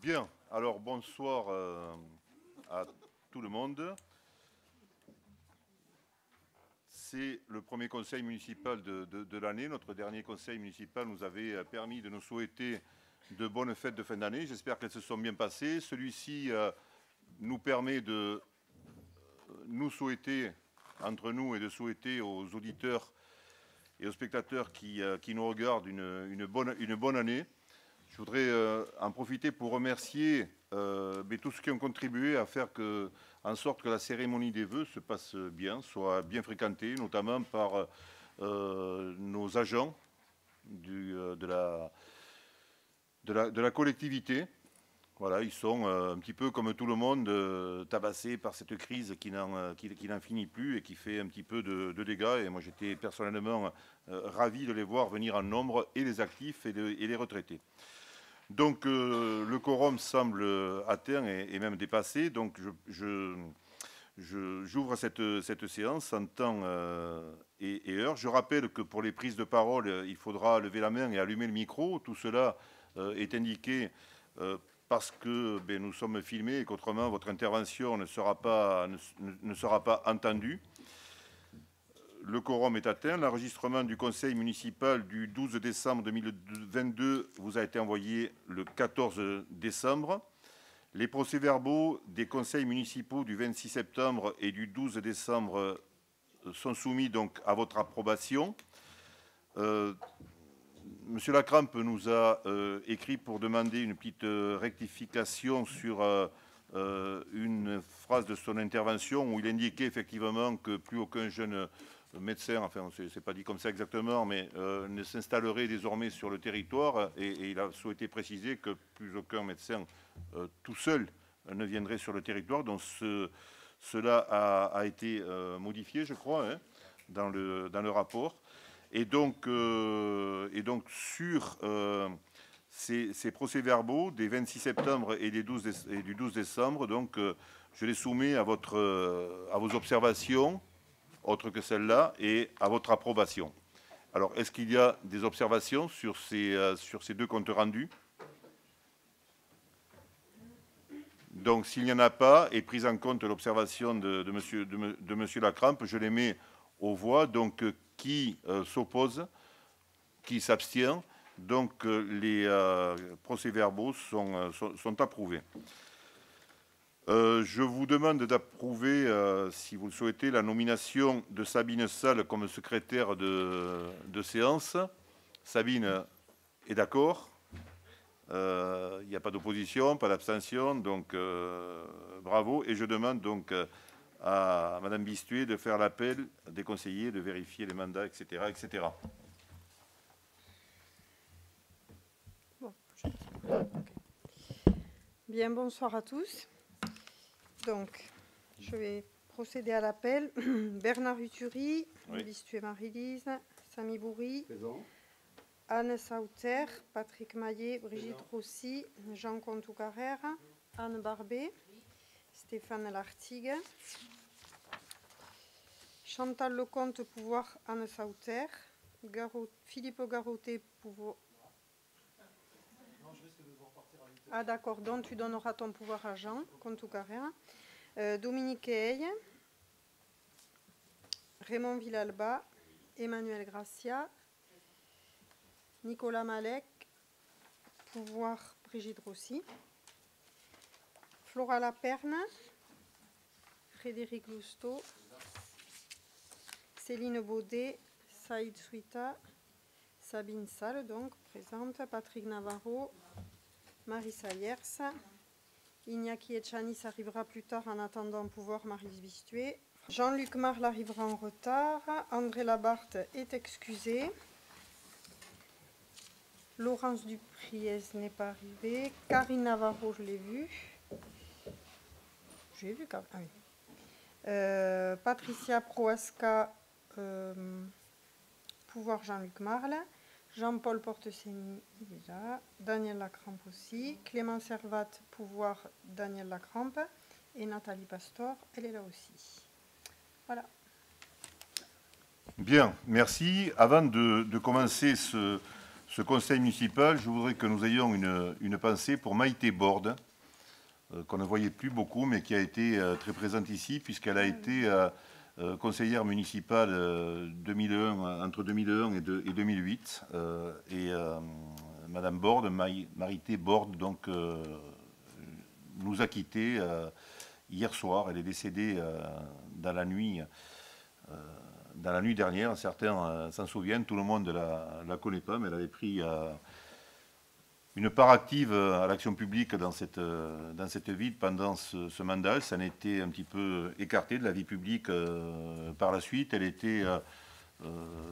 Bien, alors bonsoir à tout le monde. C'est le premier conseil municipal de l'année. Notre dernier conseil municipal nous avait permis de nous souhaiter de bonnes fêtes de fin d'année. J'espère qu'elles se sont bien passées. Celui-ci nous permet de nous souhaiter, entre nous, et de souhaiter aux auditeurs et aux spectateurs qui nous regardent une bonne année. Je voudrais en profiter pour remercier tous ceux qui ont contribué à faire en sorte que la cérémonie des vœux se passe bien, soit bien fréquentée, notamment par nos agents de la collectivité. Voilà, ils sont un petit peu comme tout le monde tabassés par cette crise qui n'en finit plus et qui fait un petit peu de dégâts. Et moi, j'étais personnellement ravi de les voir venir en nombre, et les actifs et les retraités. Donc le quorum semble atteint et même dépassé. Donc j'ouvre cette séance en temps et heure. Je rappelle que pour les prises de parole, il faudra lever la main et allumer le micro. Tout cela est indiqué parce que nous sommes filmés et qu'autrement votre intervention ne sera pas entendue. Le quorum est atteint. L'enregistrement du conseil municipal du 12 décembre 2022 vous a été envoyé le 14 décembre. Les procès-verbaux des conseils municipaux du 26 septembre et du 12 décembre sont soumis donc à votre approbation. Monsieur Lacrampe nous a écrit pour demander une petite rectification sur une phrase de son intervention où il indiquait effectivement que plus aucun jeune médecin, enfin c'est pas dit comme ça exactement, mais ne s'installerait désormais sur le territoire, et il a souhaité préciser que plus aucun médecin tout seul ne viendrait sur le territoire. Donc cela a été modifié, je crois, hein, dans le rapport. Et donc sur ces procès-verbaux des 26 septembre et du 12 décembre, donc, je les soumets à vos observations, autres que celles-là, et à votre approbation. Alors, est-ce qu'il y a des observations sur ces deux comptes rendus? Donc, s'il n'y en a pas, et prise en compte l'observation de monsieur Lacrampe, je les mets aux voix. Donc, qui s'oppose, qui s'abstient. Donc, les procès-verbaux sont approuvés. Je vous demande d'approuver, si vous le souhaitez, la nomination de Sabine Salle comme secrétaire de séance. Sabine est d'accord. Il n'y a pas d'opposition, pas d'abstention, donc bravo. Et je demande donc à Madame Bistuet de faire l'appel des conseillers, de vérifier les mandats, etc. etc. Bon, bien, bonsoir à tous. Donc, je vais procéder à l'appel. Bernard Uturi, oui. Bistuet Marie-Lise, Samy Bourri, présent. Anne Sauter, Patrick Maillet, Brigitte présent. Rossi, Jean Contou-Carrère, Anne Barbet, oui. Stéphane Lartigue, Chantal Lecomte, pouvoir Anne Sauter, Philippe Garoté, pouvoir... Ah d'accord, donc tu donneras ton pouvoir à Jean Contou-Carrère. Dominique Hay, Raymond Villalba, Emmanuel Gracia, Nicolas Malek, pouvoir Brigitte Rossi, Flora Laperne, Frédéric Lousteau, Céline Baudet, Saïd Souita, Sabine Salle, donc présente, Patrick Navarro, Marissa Yers, Iñaki Etchanis arrivera plus tard en attendant pouvoir Marie Bistuet. Jean-Luc Marle arrivera en retard. André Labarthe est excusé. Laurence Dupriez n'est pas arrivée. Karine Navarro, je l'ai vue. J'ai vu Karine. Ah oui. Patricia Proasca, pouvoir Jean-Luc Marle. Jean-Paul Porteseni, il est là. Daniel Lacrampe aussi. Clément Servat, pouvoir Daniel Lacrampe. Et Nathalie Pastor, elle est là aussi. Voilà. Bien, merci. Avant de commencer ce conseil municipal, je voudrais que nous ayons une pensée pour Maïté Borde, qu'on ne voyait plus beaucoup, mais qui a été très présente ici, puisqu'elle a été conseillère municipale 2001, entre 2001 et 2008. Madame Borde, Maïté Borde, donc, nous a quittés hier soir. Elle est décédée dans la nuit dernière. Certains s'en souviennent, tout le monde ne la connaît pas, mais elle avait pris une part active à l'action publique dans cette ville pendant ce mandat. Ça en était un petit peu écarté de la vie publique par la suite. Elle était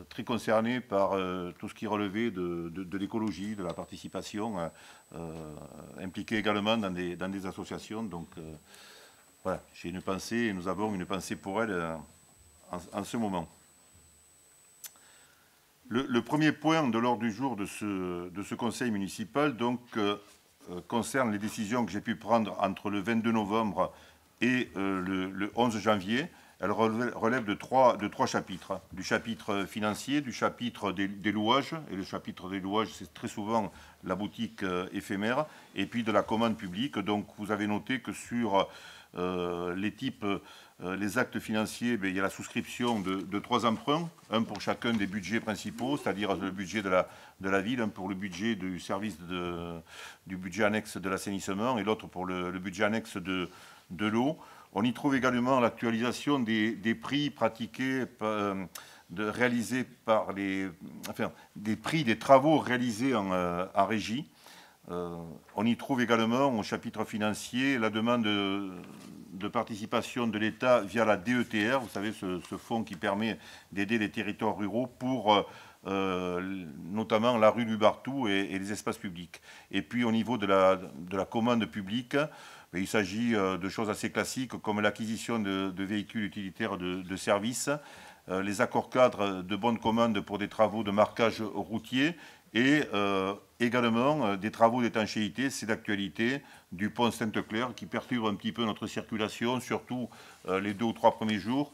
très concernée par tout ce qui relevait de l'écologie, de la participation, impliquée également dans des associations. Donc voilà, j'ai une pensée, nous avons une pensée pour elle en ce moment. Le premier point de l'ordre du jour de ce conseil municipal donc, concerne les décisions que j'ai pu prendre entre le 22 novembre et le 11 janvier. Elle relève de trois chapitres. Du chapitre financier, du chapitre des louages, et le chapitre des louages, c'est très souvent la boutique éphémère, et puis de la commande publique. Donc vous avez noté que sur les types, les actes financiers, il y a la souscription de 3 emprunts, un pour chacun des budgets principaux, c'est-à-dire le budget de la ville, un pour le budget du service du budget annexe de l'assainissement et l'autre pour le budget annexe de l'eau. On y trouve également l'actualisation des prix pratiqués, réalisés par des prix des travaux réalisés en régie. On y trouve également au chapitre financier la demande de participation de l'État via la DETR, vous savez, ce fonds qui permet d'aider les territoires ruraux pour notamment la rue du Bartou et les espaces publics. Et puis au niveau de la commande publique, il s'agit de choses assez classiques comme l'acquisition de véhicules utilitaires de service, les accords cadres de bonne commande pour des travaux de marquage routier et également des travaux d'étanchéité, c'est d'actualité, du pont Sainte-Claire qui perturbe un petit peu notre circulation, surtout les 2 ou 3 premiers jours.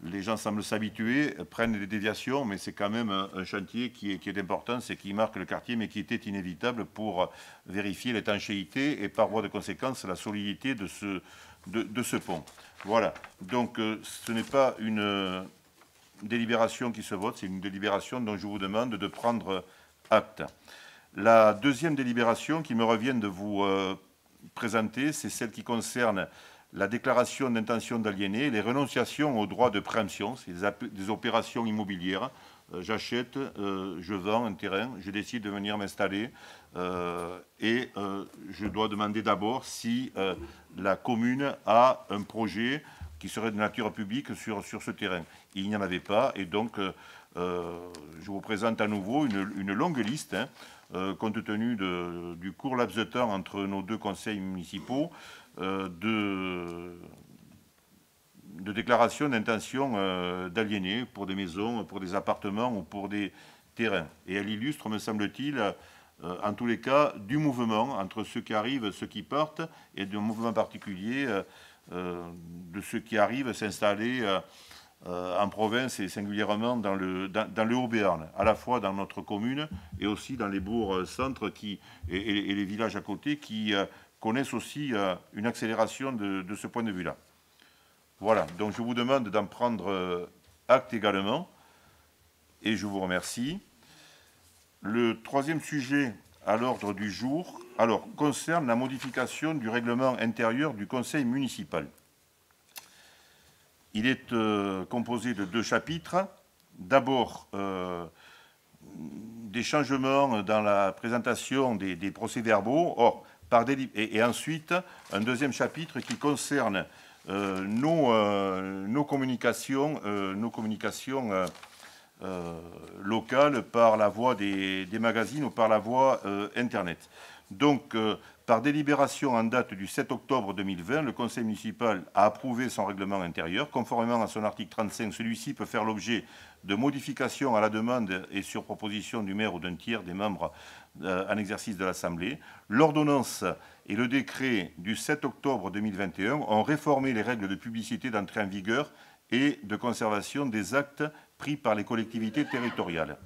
Les gens semblent s'habituer, prennent des déviations, mais c'est quand même un chantier qui est d'importance et qui marque le quartier, mais qui était inévitable pour vérifier l'étanchéité et par voie de conséquence la solidité de ce pont. Voilà, donc ce n'est pas une délibération qui se vote, c'est une délibération dont je vous demande de prendre acte. La deuxième délibération qui me revient de vous présenter, c'est celle qui concerne la déclaration d'intention d'aliéner, les renonciations aux droits de préemption, c'est des opérations immobilières. J'achète, je vends un terrain, je décide de venir m'installer et je dois demander d'abord si la commune a un projet qui serait de nature publique sur ce terrain. Il n'y en avait pas et donc je vous présente à nouveau une longue liste, compte tenu du court laps de temps entre nos 2 conseils municipaux, de déclaration d'intention d'aliéner pour des maisons, pour des appartements ou pour des terrains. Et elle illustre, me semble-t-il, en tous les cas, du mouvement entre ceux qui arrivent, ceux qui partent, et d'un mouvement particulier de ceux qui arrivent s'installer en province et singulièrement dans le Haut-Béarn, à la fois dans notre commune et aussi dans les bourgs-centres et les villages à côté qui connaissent aussi une accélération de ce point de vue-là. Voilà, donc je vous demande d'en prendre acte également et je vous remercie. Le troisième sujet à l'ordre du jour concerne la modification du règlement intérieur du conseil municipal. Il est composé de 2 chapitres. D'abord, des changements dans la présentation des procès-verbaux. Et ensuite, un deuxième chapitre qui concerne nos communications locales par la voie des magazines ou par la voie Internet. Donc, par délibération en date du 7 octobre 2020, le conseil municipal a approuvé son règlement intérieur. Conformément à son article 35, celui-ci peut faire l'objet de modifications à la demande et sur proposition du maire ou d'un tiers des membres en exercice de l'Assemblée. L'ordonnance et le décret du 7 octobre 2021 ont réformé les règles de publicité d'entrée en vigueur et de conservation des actes pris par les collectivités territoriales.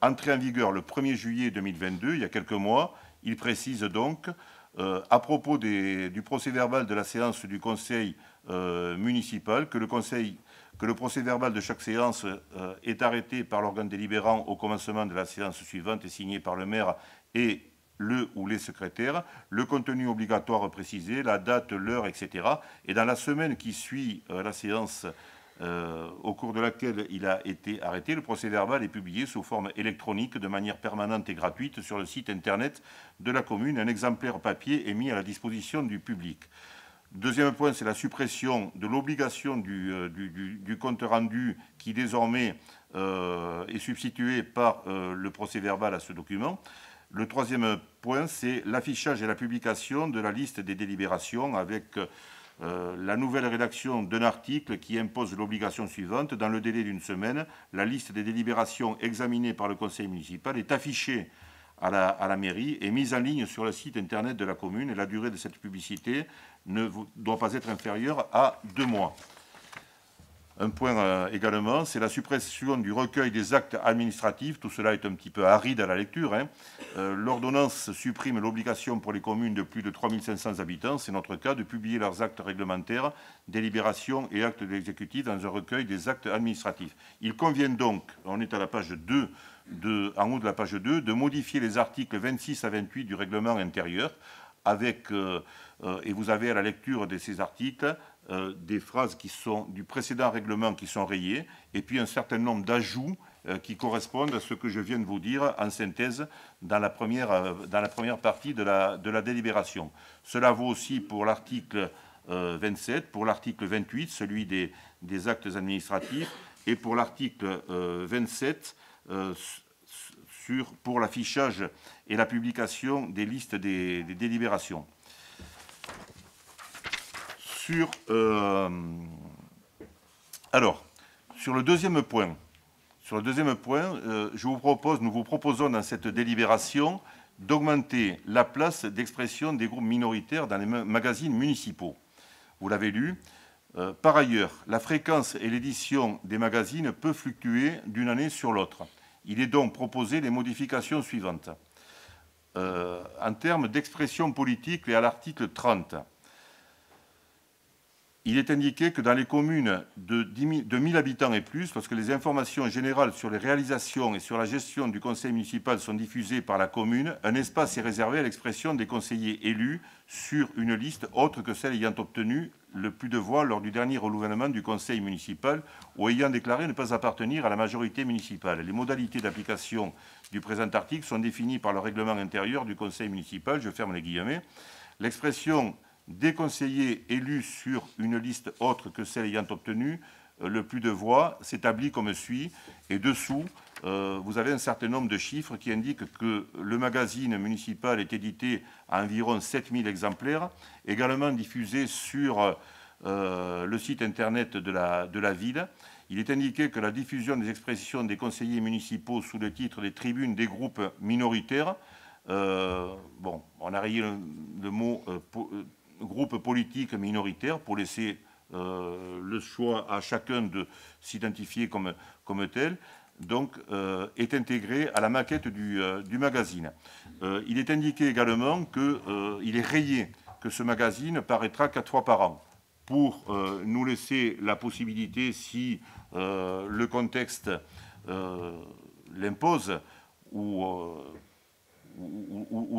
entré en vigueur le 1er juillet 2022, il y a quelques mois. Il précise donc, à propos du procès-verbal de la séance du Conseil municipal, que le procès-verbal de chaque séance est arrêté par l'organe délibérant au commencement de la séance suivante et signé par le maire et le ou les secrétaires, le contenu obligatoire précisé, la date, l'heure, etc. Et dans la semaine qui suit la séance au cours de laquelle il a été arrêté, le procès-verbal est publié sous forme électronique de manière permanente et gratuite sur le site internet de la commune. Un exemplaire papier est mis à la disposition du public. Deuxième point, c'est la suppression de l'obligation du compte rendu qui désormais est substitué par le procès-verbal à ce document. Le troisième point, c'est l'affichage et la publication de la liste des délibérations avec la nouvelle rédaction d'un article qui impose l'obligation suivante. Dans le délai d'une semaine, la liste des délibérations examinées par le conseil municipal est affichée à la mairie et mise en ligne sur le site internet de la commune. Et la durée de cette publicité ne doit pas être inférieure à 2 mois. Un point également, c'est la suppression du recueil des actes administratifs. Tout cela est un petit peu aride à la lecture. L'ordonnance supprime l'obligation pour les communes de plus de 3 500 habitants, c'est notre cas, de publier leurs actes réglementaires, délibérations et actes de l'exécutif dans un recueil des actes administratifs. Il convient donc, on est à la page 2, en haut de la page 2, de modifier les articles 26 à 28 du règlement intérieur avec, et vous avez à la lecture de ces articles, des phrases qui sont du précédent règlement qui sont rayées, et puis un certain nombre d'ajouts qui correspondent à ce que je viens de vous dire en synthèse dans la première partie de la délibération. Cela vaut aussi pour l'article 27, pour l'article 28, celui des actes administratifs, et pour l'article 27, pour l'affichage et la publication des listes des délibérations. Alors, sur le deuxième point, nous vous proposons dans cette délibération d'augmenter la place d'expression des groupes minoritaires dans les magazines municipaux. Vous l'avez lu. Par ailleurs, la fréquence et l'édition des magazines peut fluctuer d'une année sur l'autre. Il est donc proposé les modifications suivantes. En termes d'expression politique et à l'article 30, il est indiqué que dans les communes de 1000 habitants et plus, lorsque les informations générales sur les réalisations et sur la gestion du conseil municipal sont diffusées par la commune, un espace est réservé à l'expression des conseillers élus sur une liste autre que celle ayant obtenu le plus de voix lors du dernier renouvellement du conseil municipal ou ayant déclaré ne pas appartenir à la majorité municipale. Les modalités d'application du présent article sont définies par le règlement intérieur du conseil municipal. Je ferme les guillemets. L'expression des conseillers élus sur une liste autre que celle ayant obtenu le plus de voix s'établit comme suit. Et dessous, vous avez un certain nombre de chiffres qui indiquent que le magazine municipal est édité à environ 7000 exemplaires, également diffusé sur le site internet de la ville. Il est indiqué que la diffusion des expressions des conseillers municipaux sous le titre des tribunes des groupes minoritaires, bon, on a rayé le mot groupe politique minoritaire pour laisser le choix à chacun de s'identifier comme tel, donc est intégré à la maquette du magazine. Il est indiqué également qu'il est rayé que ce magazine paraîtra 4 fois par an pour nous laisser la possibilité, si le contexte l'impose ou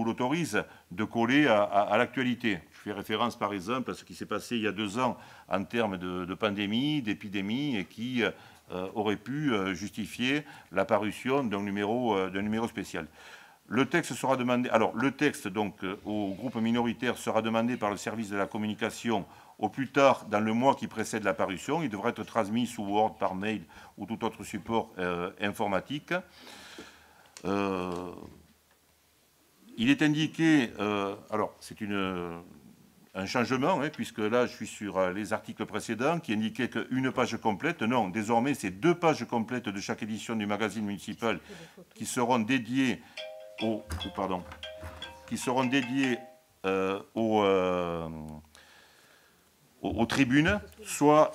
l'autorise, de coller à l'actualité. Je fais référence par exemple à ce qui s'est passé il y a 2 ans en termes de pandémie, d'épidémie, et qui aurait pu justifier la parution d'un numéro spécial. Le texte sera demandé. Alors, le texte donc au groupe minoritaire sera demandé par le service de la communication au plus tard dans le mois qui précède la parution. Il devra être transmis sous Word, par mail ou tout autre support informatique. Il est indiqué, alors c'est un changement, puisque là je suis sur les articles précédents qui indiquaient qu'une page complète. Non, désormais c'est 2 pages complètes de chaque édition du magazine municipal qui seront dédiées aux tribunes, soit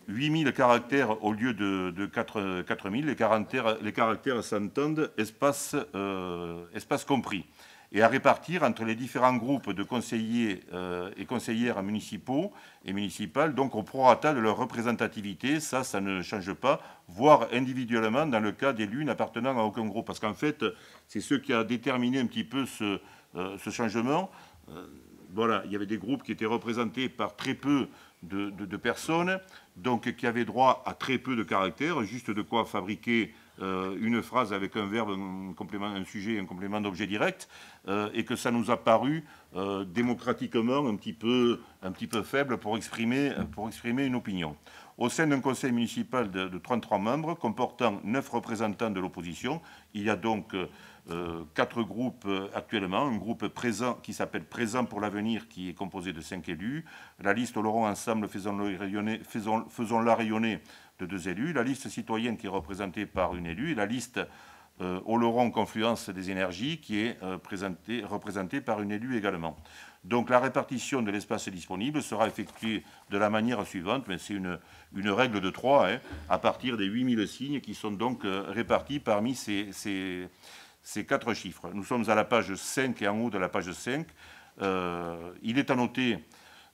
8000 caractères au lieu de 4000. Les caractères s'entendent, espace compris. Et à répartir entre les différents groupes de conseillers et conseillères municipaux et municipales, donc au prorata de leur représentativité, ça ne change pas, voire individuellement dans le cas d'élus n'appartenant à aucun groupe. Parce qu'en fait, c'est ce qui a déterminé un petit peu ce changement. Voilà, il y avait des groupes qui étaient représentés par très peu de personnes, donc qui avaient droit à très peu de caractères, juste de quoi fabriquer une phrase avec un verbe, un sujet, un complément d'objet direct, et que ça nous a paru démocratiquement un petit peu faible pour exprimer une opinion. Au sein d'un conseil municipal de 33 membres, comportant 9 représentants de l'opposition, il y a donc 4 groupes actuellement. Un groupe présent qui s'appelle Présent pour l'avenir, qui est composé de 5 élus. La liste Oloron Ensemble, faisons-la rayonner, de 2 élus. La liste citoyenne qui est représentée par une élue. Et la liste Oloron Confluence des énergies qui est représentée par une élue également. Donc la répartition de l'espace disponible sera effectuée de la manière suivante, mais c'est une règle de 3, à partir des 8000 signes qui sont donc répartis parmi ces 4 chiffres. Nous sommes à la page 5 et en haut de la page 5. Il est à noter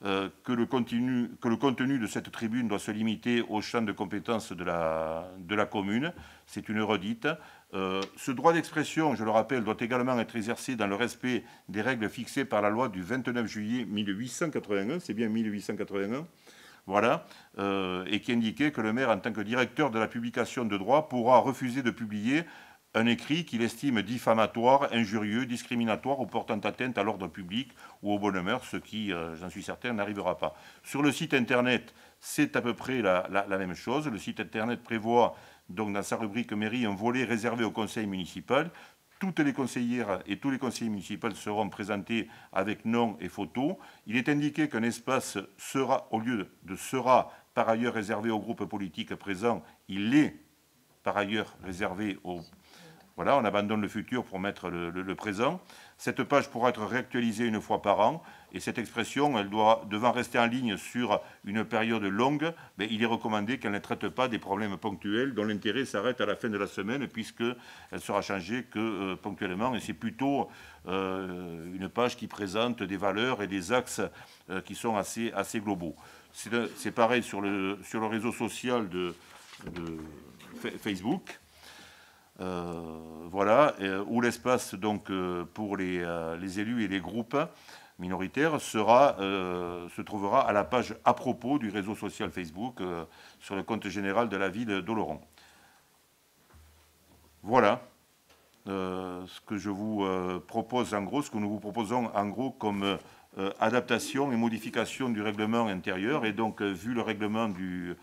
que le contenu de cette tribune doit se limiter au champ de compétences de la commune. C'est une redite. Ce droit d'expression, je le rappelle, doit également être exercé dans le respect des règles fixées par la loi du 29 juillet 1881, c'est bien 1881, voilà, et qui indiquait que le maire, en tant que directeur de la publication de droit, pourra refuser de publier un écrit qu'il estime diffamatoire, injurieux, discriminatoire ou portant atteinte à l'ordre public ou aux bonnes mœurs, ce qui, j'en suis certain, n'arrivera pas. Sur le site internet, c'est à peu près la même chose. Le site internet prévoit donc dans sa rubrique mairie un volet réservé au conseil municipal. Toutes les conseillères et tous les conseillers municipaux seront présentés avec nom et photo. Il est indiqué qu'un espace sera, au lieu de sera par ailleurs réservé aux groupes politiques présents, il est par ailleurs réservé aux... Voilà, on abandonne le futur pour mettre le présent. Cette page pourra être réactualisée une fois par an et cette expression, elle devant rester en ligne sur une période longue, mais il est recommandé qu'elle ne traite pas des problèmes ponctuels dont l'intérêt s'arrête à la fin de la semaine puisqu'elle sera changée que ponctuellement et c'est plutôt une page qui présente des valeurs et des axes qui sont assez globaux. C'est pareil sur le réseau social de Facebook. Voilà, où l'espace donc pour les élus et les groupes minoritaires se trouvera à la page à propos du réseau social Facebook sur le compte général de la ville d'Oloron. Voilà ce que je vous propose en gros, ce que nous vous proposons en gros comme adaptation et modification du règlement intérieur. Et donc, vu le règlement du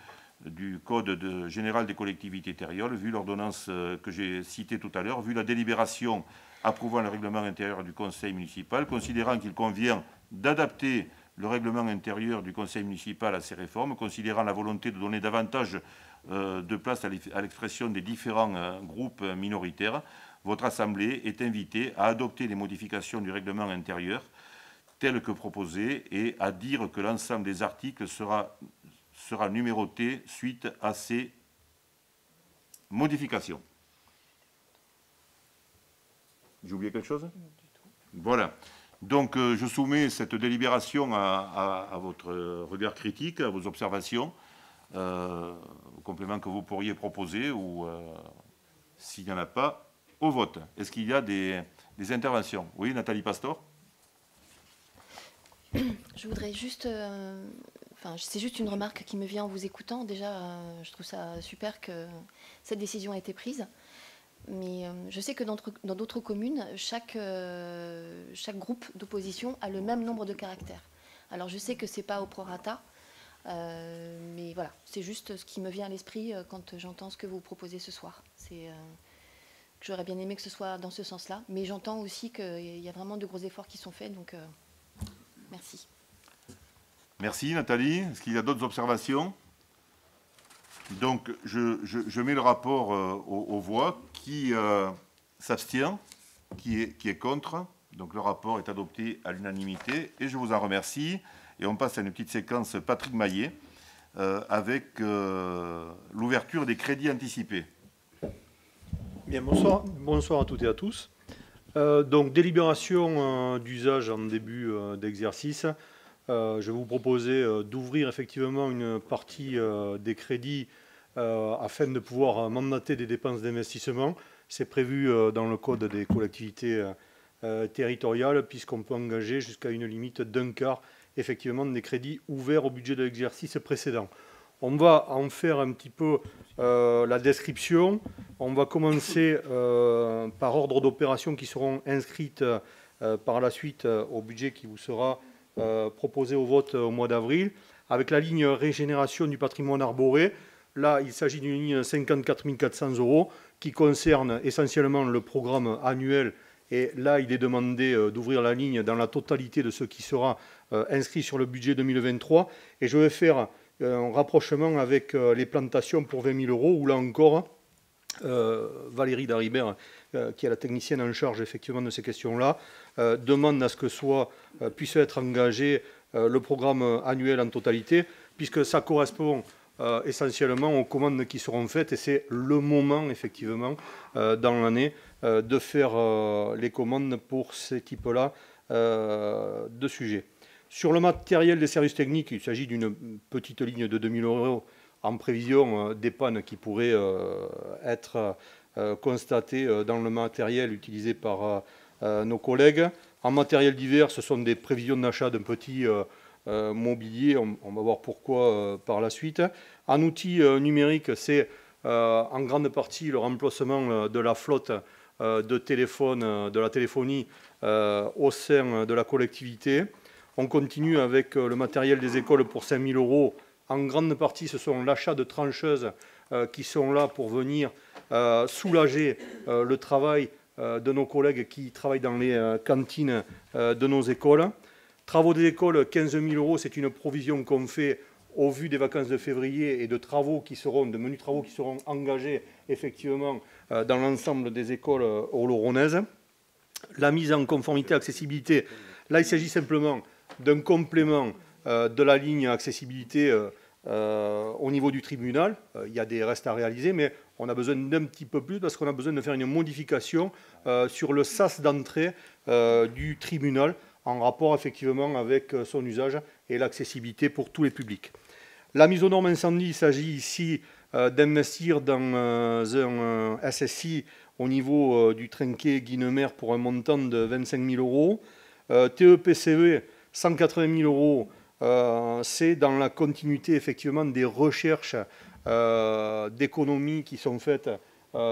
Code général des collectivités territoriales, vu l'ordonnance que j'ai citée tout à l'heure, vu la délibération approuvant le règlement intérieur du conseil municipal, considérant qu'il convient d'adapter le règlement intérieur du conseil municipal à ces réformes, considérant la volonté de donner davantage de place à l'expression des différents groupes minoritaires, votre Assemblée est invitée à adopter les modifications du règlement intérieur telles que proposées et à dire que l'ensemble des articles sera numéroté suite à ces modifications. J'ai oublié quelque chose? Voilà. Donc, je soumets cette délibération à votre regard critique, à vos observations, aux compléments que vous pourriez proposer ou, s'il n'y en a pas, au vote. Est-ce qu'il y a des interventions? Oui, Nathalie Pastor? Je voudrais juste... c'est juste une remarque qui me vient en vous écoutant. Déjà, je trouve ça super que cette décision ait été prise. Mais je sais que dans d'autres communes, chaque groupe d'opposition a le même nombre de caractères. Alors, je sais que ce n'est pas au prorata, mais voilà, c'est juste ce qui me vient à l'esprit quand j'entends ce que vous proposez ce soir. J'aurais bien aimé que ce soit dans ce sens-là, mais j'entends aussi qu'il y a vraiment de gros efforts qui sont faits, donc merci. Merci Nathalie. Est-ce qu'il y a d'autres observations? Donc je mets le rapport aux voix. Qui s'abstient? Qui est contre? Donc le rapport est adopté à l'unanimité et je vous en remercie. Et on passe à une petite séquence Patrick Maillet avec l'ouverture des crédits anticipés. Bien, bonsoir à toutes et à tous. Donc, délibération d'usage en début d'exercice. Je vais vous proposer d'ouvrir effectivement une partie des crédits afin de pouvoir mandater des dépenses d'investissement. C'est prévu dans le Code des collectivités territoriales, puisqu'on peut engager jusqu'à une limite d'un quart effectivement des crédits ouverts au budget de l'exercice précédent. On va en faire un petit peu la description. On va commencer par ordre d'opérations qui seront inscrites par la suite au budget qui vous sera proposé au vote au mois d'avril, avec la ligne régénération du patrimoine arboré. Là, il s'agit d'une ligne 54 400 € qui concerne essentiellement le programme annuel. Et là, il est demandé d'ouvrir la ligne dans la totalité de ce qui sera inscrit sur le budget 2023. Et je vais faire un rapprochement avec les plantations pour 20 000 €, où là encore, Valérie Daribert, qui est la technicienne en charge effectivement de ces questions-là, demande à ce que puisse être engagé le programme annuel en totalité, puisque ça correspond essentiellement aux commandes qui seront faites, et c'est le moment effectivement dans l'année de faire les commandes pour ces types-là de sujets. Sur le matériel des services techniques, il s'agit d'une petite ligne de 2 000 € en prévision des pannes qui pourraient être constatées dans le matériel utilisé par nos collègues. En matériel divers, ce sont des prévisions d'achat d'un petit mobilier. On va voir pourquoi par la suite. En outils numériques, c'est en grande partie le remplacement de la flotte de téléphone, de la téléphonie au sein de la collectivité. On continue avec le matériel des écoles pour 5 000 €. En grande partie, ce sont l'achat de trancheuses qui sont là pour venir soulager le travail de nos collègues qui travaillent dans les cantines de nos écoles. Travaux des écoles, 15 000 €, c'est une provision qu'on fait au vu des vacances de février et de menus travaux qui seront engagés effectivement dans l'ensemble des écoles oloronaises. La mise en conformité accessibilité, là il s'agit simplement d'un complément de la ligne accessibilité au niveau du tribunal. Il y a des restes à réaliser, mais on a besoin d'un petit peu plus parce qu'on a besoin de faire une modification sur le sas d'entrée du tribunal en rapport effectivement avec son usage et l'accessibilité pour tous les publics. La mise aux normes incendie, il s'agit ici d'investir dans un SSI au niveau du Trinquet Guinemer pour un montant de 25 000 €. TEPCE, 180 000 €, c'est dans la continuité effectivement des recherches d'économie qui sont faites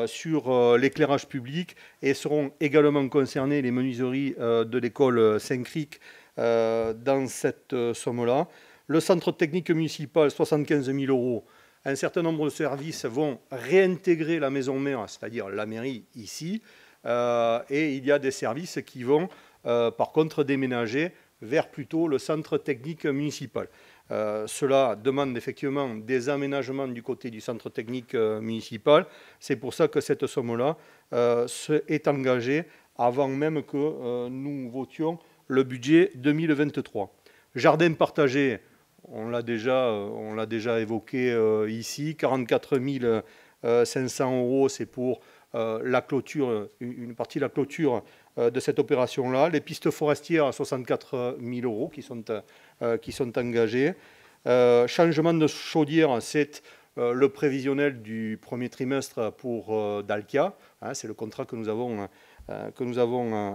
sur l'éclairage public, et seront également concernées les menuiseries de l'école Saint-Cric dans cette somme-là. Le centre technique municipal, 75 000 €. Un certain nombre de services vont réintégrer la maison mère, c'est-à-dire la mairie ici, et il y a des services qui vont par contre déménager vers plutôt le centre technique municipal. Cela demande effectivement des aménagements du côté du centre technique municipal. C'est pour ça que cette somme-là est engagée avant même que nous votions le budget 2023. Jardin partagé, on l'a déjà évoqué ici, 44 500 €, c'est pour la clôture, une partie de la clôture de cette opération-là. Les pistes forestières, 64 000 € qui sont engagés. Changement de chaudière, c'est le prévisionnel du premier trimestre pour Dalkia. C'est le contrat que nous avons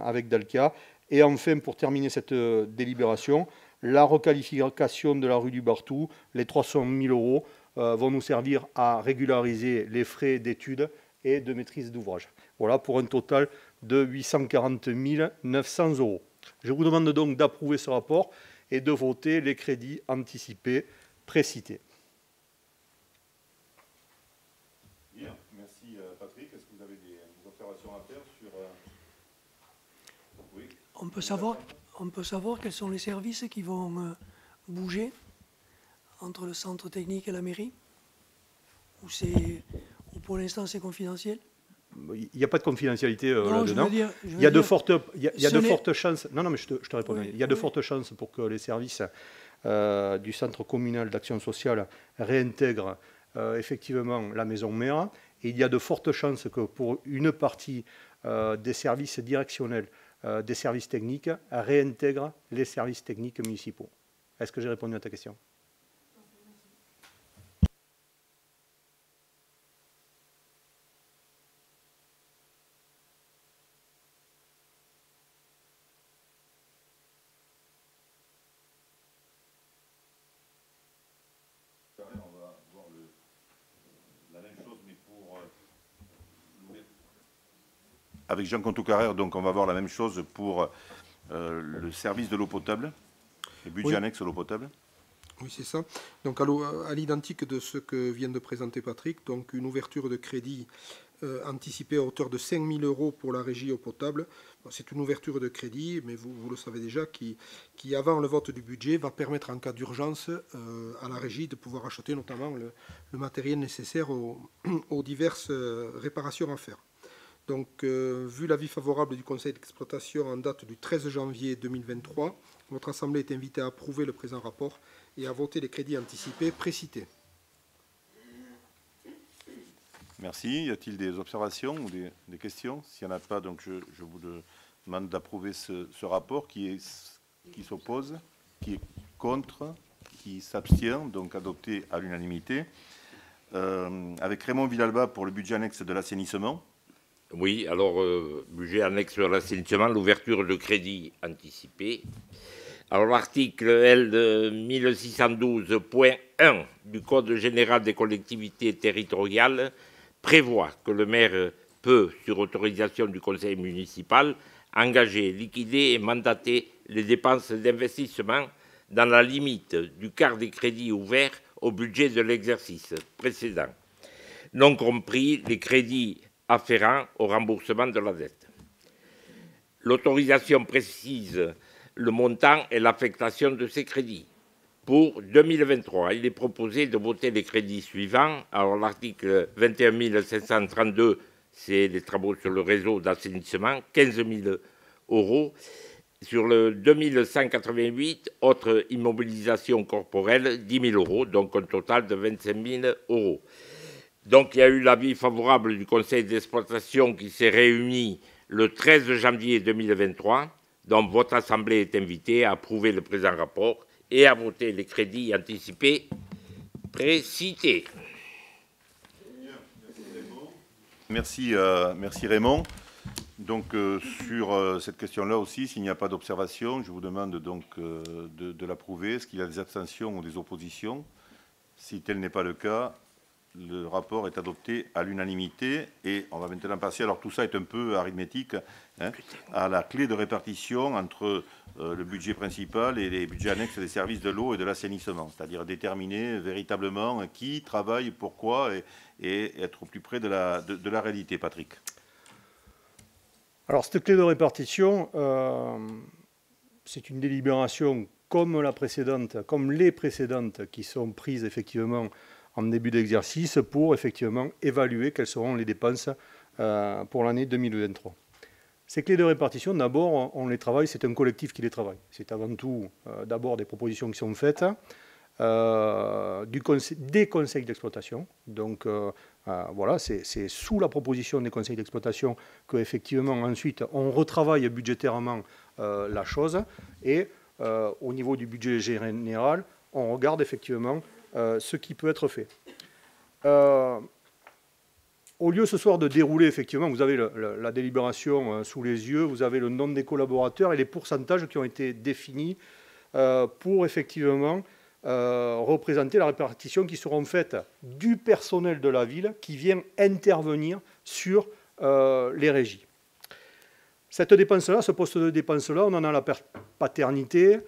avec Dalkia. Et enfin, pour terminer cette délibération, la requalification de la rue du Bartou, les 300 000 € vont nous servir à régulariser les frais d'études et de maîtrise d'ouvrage. Voilà, pour un total de 840 900 €. Je vous demande donc d'approuver ce rapport et de voter les crédits anticipés précités. Bien, merci Patrick. Est-ce que vous avez des observations à faire sur... Oui. On peut savoir quels sont les services qui vont bouger entre le centre technique et la mairie, ou pour l'instant c'est confidentiel? Il n'y a pas de confidentialité là-dedans. Il y a de fortes chances. Non, mais je te réponds. Il y a de fortes chances pour que les services du centre communal d'action sociale réintègre effectivement la maison mère. Et il y a de fortes chances que pour une partie des services directionnels, des services techniques, réintègre les services techniques municipaux. Est-ce que j'ai répondu à ta question ? Avec Jean Contoucarère, donc on va voir la même chose pour le service de l'eau potable, le budget annexe à l'eau potable. Oui, c'est ça. Donc à l'identique de ce que vient de présenter Patrick, donc une ouverture de crédit anticipée à hauteur de 5 000 € pour la régie eau potable. C'est une ouverture de crédit, mais vous le savez déjà, qui avant le vote du budget va permettre en cas d'urgence à la régie de pouvoir acheter notamment le matériel nécessaire aux diverses réparations à faire. Donc, vu l'avis favorable du Conseil d'exploitation en date du 13 janvier 2023, votre Assemblée est invitée à approuver le présent rapport et à voter les crédits anticipés précités. Merci. Y a-t-il des observations ou des questions? S'il n'y en a pas, donc je vous demande d'approuver ce rapport qui s'oppose, qui est contre, qui s'abstient, donc adopté à l'unanimité. Avec Raymond Villalba pour le budget annexe de l'assainissement. Oui, alors, budget annexe sur l'assainissement, l'ouverture de crédit anticipé. Alors, l'article L 1612.1 du Code général des collectivités territoriales prévoit que le maire peut, sur autorisation du conseil municipal, engager, liquider et mandater les dépenses d'investissement dans la limite du quart des crédits ouverts au budget de l'exercice précédent, non compris les crédits afférents au remboursement de la dette. L'autorisation précise le montant et l'affectation de ces crédits. Pour 2023, il est proposé de voter les crédits suivants. Alors l'article 21 532, c'est les travaux sur le réseau d'assainissement, 15 000 €. Sur le 2188, autre immobilisation corporelle, 10 000 €, donc un total de 25 000 €. Donc il y a eu l'avis favorable du conseil d'exploitation qui s'est réuni le 13 janvier 2023. Donc votre Assemblée est invitée à approuver le présent rapport et à voter les crédits anticipés précités. Merci Raymond. Donc sur cette question-là aussi, s'il n'y a pas d'observation, je vous demande donc de l'approuver. Est-ce qu'il y a des abstentions ou des oppositions? Si tel n'est pas le cas, le rapport est adopté à l'unanimité et on va maintenant passer, alors tout ça est un peu arithmétique, hein, à la clé de répartition entre le budget principal et les budgets annexes des services de l'eau et de l'assainissement, c'est-à-dire déterminer véritablement qui travaille, pourquoi et être au plus près de la réalité. Patrick. Alors cette clé de répartition, c'est une délibération comme la précédente, comme les précédentes qui sont prises effectivement en début d'exercice pour effectivement évaluer quelles seront les dépenses pour l'année 2023. Ces clés de répartition, d'abord, on les travaille, c'est un collectif qui les travaille. C'est avant tout d'abord des propositions qui sont faites des conseils d'exploitation. Donc voilà, c'est sous la proposition des conseils d'exploitation qu'effectivement ensuite on retravaille budgétairement la chose et au niveau du budget général, on regarde effectivement ce qui peut être fait. Au lieu ce soir de dérouler, effectivement, vous avez la délibération sous les yeux, vous avez le nom des collaborateurs et les pourcentages qui ont été définis pour effectivement représenter la répartition qui seront faites du personnel de la ville qui vient intervenir sur les régies. Cette dépense-là, ce poste de dépense-là, on en a la paternité,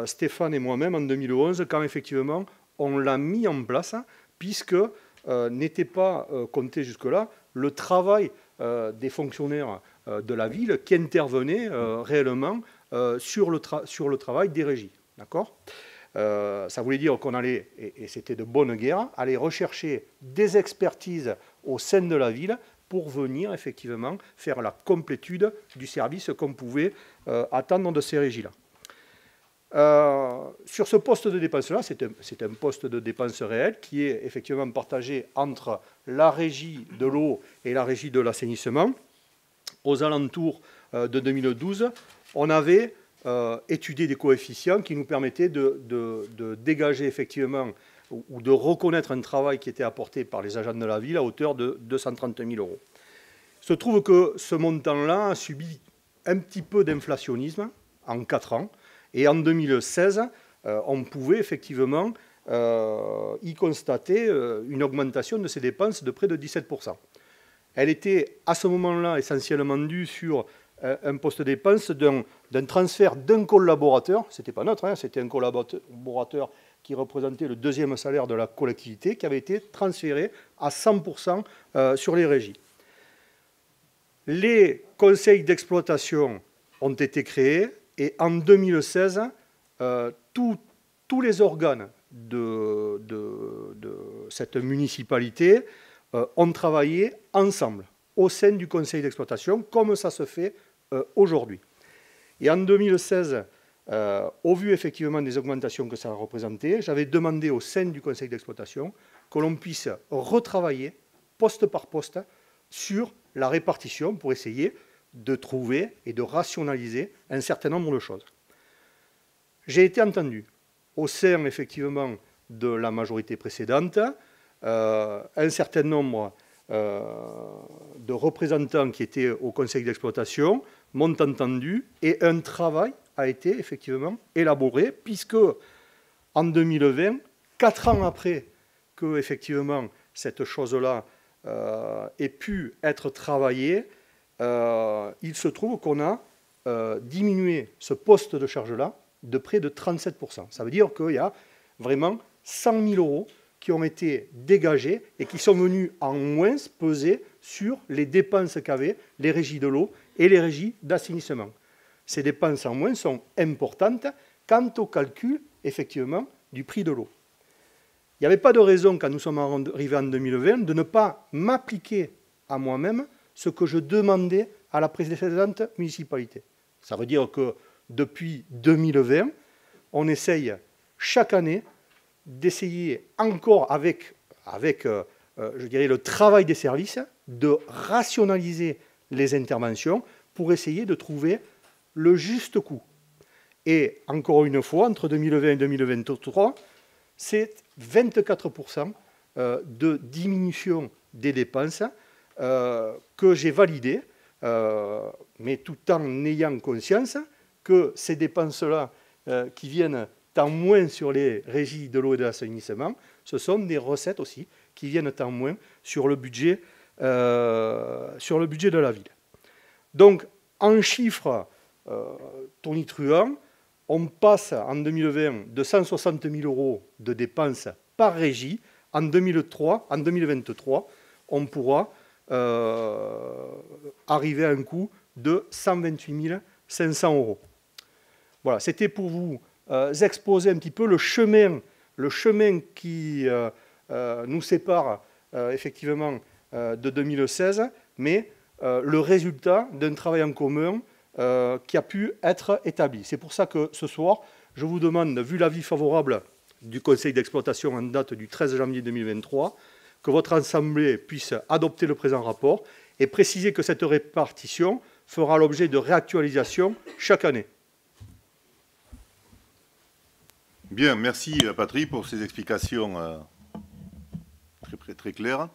Stéphane et moi-même en 2011, quand effectivement on l'a mis en place, puisque n'était pas compté jusque-là le travail des fonctionnaires de la ville qui intervenaient réellement sur le travail des régies. D'accord ? Ça voulait dire qu'on allait, et c'était de bonne guerre, aller rechercher des expertises au sein de la ville pour venir effectivement faire la complétude du service qu'on pouvait attendre de ces régies-là. Sur ce poste de dépense-là, c'est un poste de dépense réel qui est effectivement partagé entre la régie de l'eau et la régie de l'assainissement. Aux alentours de 2012, on avait étudié des coefficients qui nous permettaient de dégager effectivement ou de reconnaître un travail qui était apporté par les agents de la ville à hauteur de 230 000 €. Il se trouve que ce montant-là a subi un petit peu d'inflationnisme en 4 ans. Et en 2016, on pouvait effectivement y constater une augmentation de ces dépenses de près de 17%. Elle était à ce moment-là essentiellement due sur un poste de dépense d'un transfert d'un collaborateur, ce n'était pas notre, hein, c'était un collaborateur qui représentait le 2e salaire de la collectivité, qui avait été transféré à 100% sur les régies. Les conseils d'exploitation ont été créés et en 2016, tous les organes de cette municipalité ont travaillé ensemble au sein du conseil d'exploitation, comme ça se fait aujourd'hui. Et en 2016, au vu effectivement des augmentations que ça a représenté, j'avais demandé au sein du conseil d'exploitation que l'on puisse retravailler poste par poste sur la répartition pour essayer de trouver et de rationaliser un certain nombre de choses. J'ai été entendu au sein effectivement de la majorité précédente, un certain nombre de représentants qui étaient au conseil d'exploitation m'ont entendu et un travail a été effectivement élaboré puisque en 2020, 4 ans après que effectivement cette chose-là ait pu être travaillée, il se trouve qu'on a diminué ce poste de charge-là de près de 37%. Ça veut dire qu'il y a vraiment 100 000 € qui ont été dégagés et qui sont venus en moins peser sur les dépenses qu'avaient les régies de l'eau et les régies d'assainissement. Ces dépenses en moins sont importantes quant au calcul, effectivement, du prix de l'eau. Il n'y avait pas de raison, quand nous sommes arrivés en 2020, de ne pas m'appliquer à moi-même ce que je demandais à la précédente municipalité. Ça veut dire que depuis 2020, on essaye chaque année d'essayer encore avec je dirais, le travail des services, de rationaliser les interventions pour essayer de trouver le juste coût. Et encore une fois, entre 2020 et 2023, c'est 24% de diminution des dépenses que j'ai validées, mais tout en ayant conscience que ces dépenses-là qui viennent en moins sur les régies de l'eau et de l'assainissement, ce sont des recettes aussi qui viennent en moins sur le budget de la ville. Donc, en chiffres tonitruants, on passe en 2020 de 160 000 € de dépenses par régie. En 2023, on pourra arriver à un coût de 128 500 €. Voilà, c'était pour vous exposer un petit peu le chemin qui nous sépare effectivement de 2016, mais le résultat d'un travail en commun qui a pu être établi. C'est pour ça que ce soir, je vous demande, vu l'avis favorable du conseil d'exploitation en date du 13 janvier 2023, que votre Assemblée puisse adopter le présent rapport et préciser que cette répartition fera l'objet de réactualisation chaque année. Bien, merci Patrick pour ces explications très claires.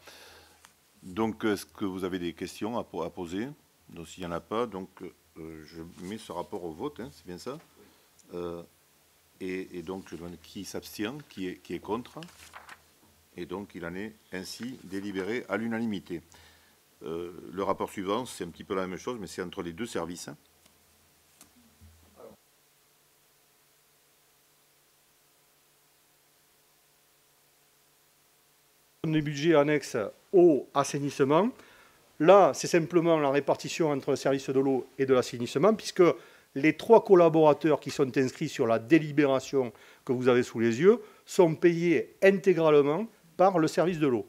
Donc, est-ce que vous avez des questions à poser? Donc, s'il n'y en a pas, donc, je mets ce rapport au vote, hein, c'est bien ça? Et donc, je demande qui s'abstient, qui est contre. Et donc, il en est ainsi délibéré à l'unanimité. Le rapport suivant, c'est un petit peu la même chose, mais c'est entre les deux services. Les budgets annexes au assainissement. Là, c'est simplement la répartition entre le service de l'eau et de l'assainissement, puisque les 3 collaborateurs qui sont inscrits sur la délibération que vous avez sous les yeux sont payés intégralement par le service de l'eau.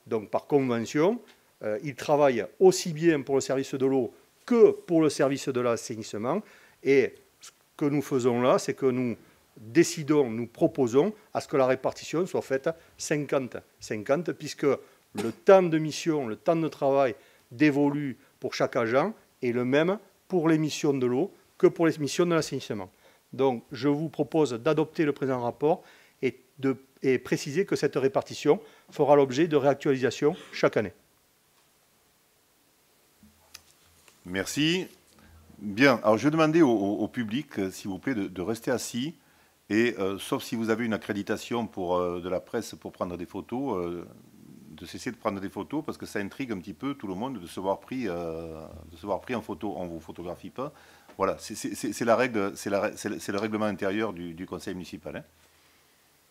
Donc, par convention, ils travaillent aussi bien pour le service de l'eau que pour le service de l'assainissement. Et ce que nous faisons là, c'est que nous décidons, nous proposons à ce que la répartition soit faite 50-50, puisque le temps de mission, le temps de travail dévolu pour chaque agent est le même pour les missions de l'eau que pour les missions de l'assainissement. Donc, je vous propose d'adopter le présent rapport et préciser que cette répartition fera l'objet de réactualisation chaque année. Merci. Bien, alors je vais demander au public, s'il vous plaît, de rester assis, et sauf si vous avez une accréditation pour, de la presse pour prendre des photos, de cesser de prendre des photos, parce que ça intrigue un petit peu tout le monde de se voir pris en photo. On ne vous photographie pas. Voilà, c'est la règle, c'est le règlement intérieur du conseil municipal, hein,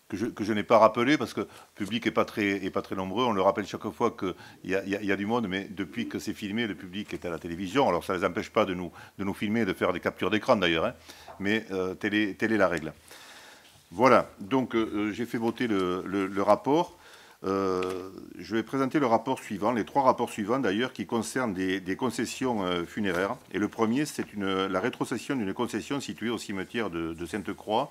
que je n'ai pas rappelé, parce que le public n'est pas très nombreux. On le rappelle chaque fois qu'il y a du monde, mais depuis que c'est filmé, le public est à la télévision. Alors ça ne les empêche pas de nous filmer et de faire des captures d'écran d'ailleurs, hein, mais telle est la règle. Voilà, donc j'ai fait voter le rapport. Je vais présenter le rapport suivant, les 3 rapports suivants d'ailleurs, qui concernent des concessions funéraires. Et le premier, c'est la rétrocession d'une concession située au cimetière de Sainte-Croix,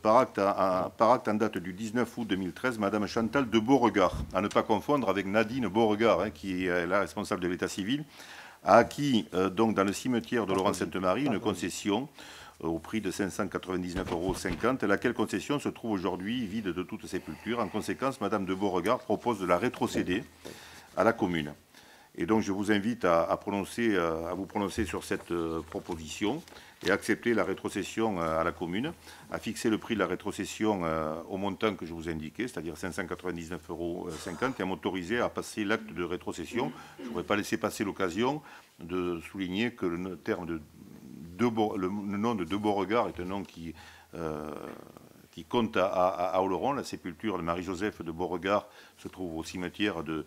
par acte en date du 19 août 2013, Madame Chantal de Beauregard, à ne pas confondre avec Nadine Beauregard, hein, qui est la responsable de l'état civil, a acquis donc dans le cimetière de Laurent-Sainte-Marie une concession au prix de 599,50 €, laquelle concession se trouve aujourd'hui vide de toute sépulture. En conséquence, Madame de Beauregard propose de la rétrocéder à la commune. Et donc, je vous invite à vous prononcer sur cette proposition et accepter la rétrocession à la commune, à fixer le prix de la rétrocession au montant que je vous ai indiqué, c'est-à-dire 599,50 €, et à m'autoriser à passer l'acte de rétrocession. Je ne pourrais pas laisser passer l'occasion de souligner que le nom de Beauregard est un nom qui compte à Oloron. La sépulture de Marie-Joseph de Beauregard se trouve au cimetière de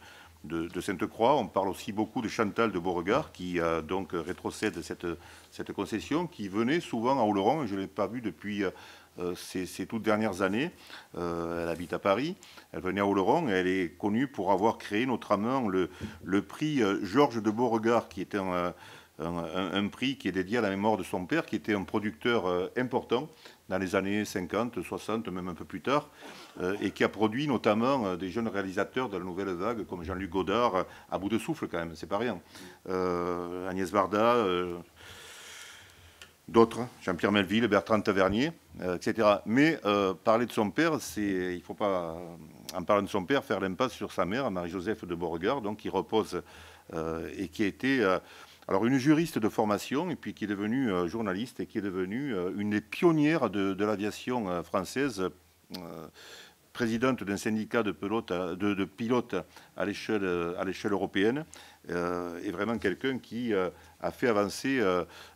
Sainte-Croix. On parle aussi beaucoup de Chantal de Beauregard, qui donc rétrocède cette concession, qui venait souvent à Oloron, et je ne l'ai pas vue depuis ces toutes dernières années. Elle habite à Paris, elle venait à Oloron, et elle est connue pour avoir créé notamment le prix Georges de Beauregard, qui était un prix qui est dédié à la mémoire de son père, qui était un producteur important dans les années 50, 60, même un peu plus tard, et qui a produit notamment des jeunes réalisateurs de la nouvelle vague, comme Jean-Luc Godard, à bout de souffle quand même, c'est pas rien. Agnès Varda, d'autres, Jean-Pierre Melville, Bertrand Tavernier, etc. Mais parler de son père, il ne faut pas, en parlant de son père, faire l'impasse sur sa mère, Marie-Joseph de Beauregard, donc qui repose et qui a été... alors une juriste de formation, et puis qui est devenue journaliste, et qui est devenue une des pionnières de l'aviation française, présidente d'un syndicat de pilotes à l'échelle européenne, et vraiment quelqu'un qui a fait avancer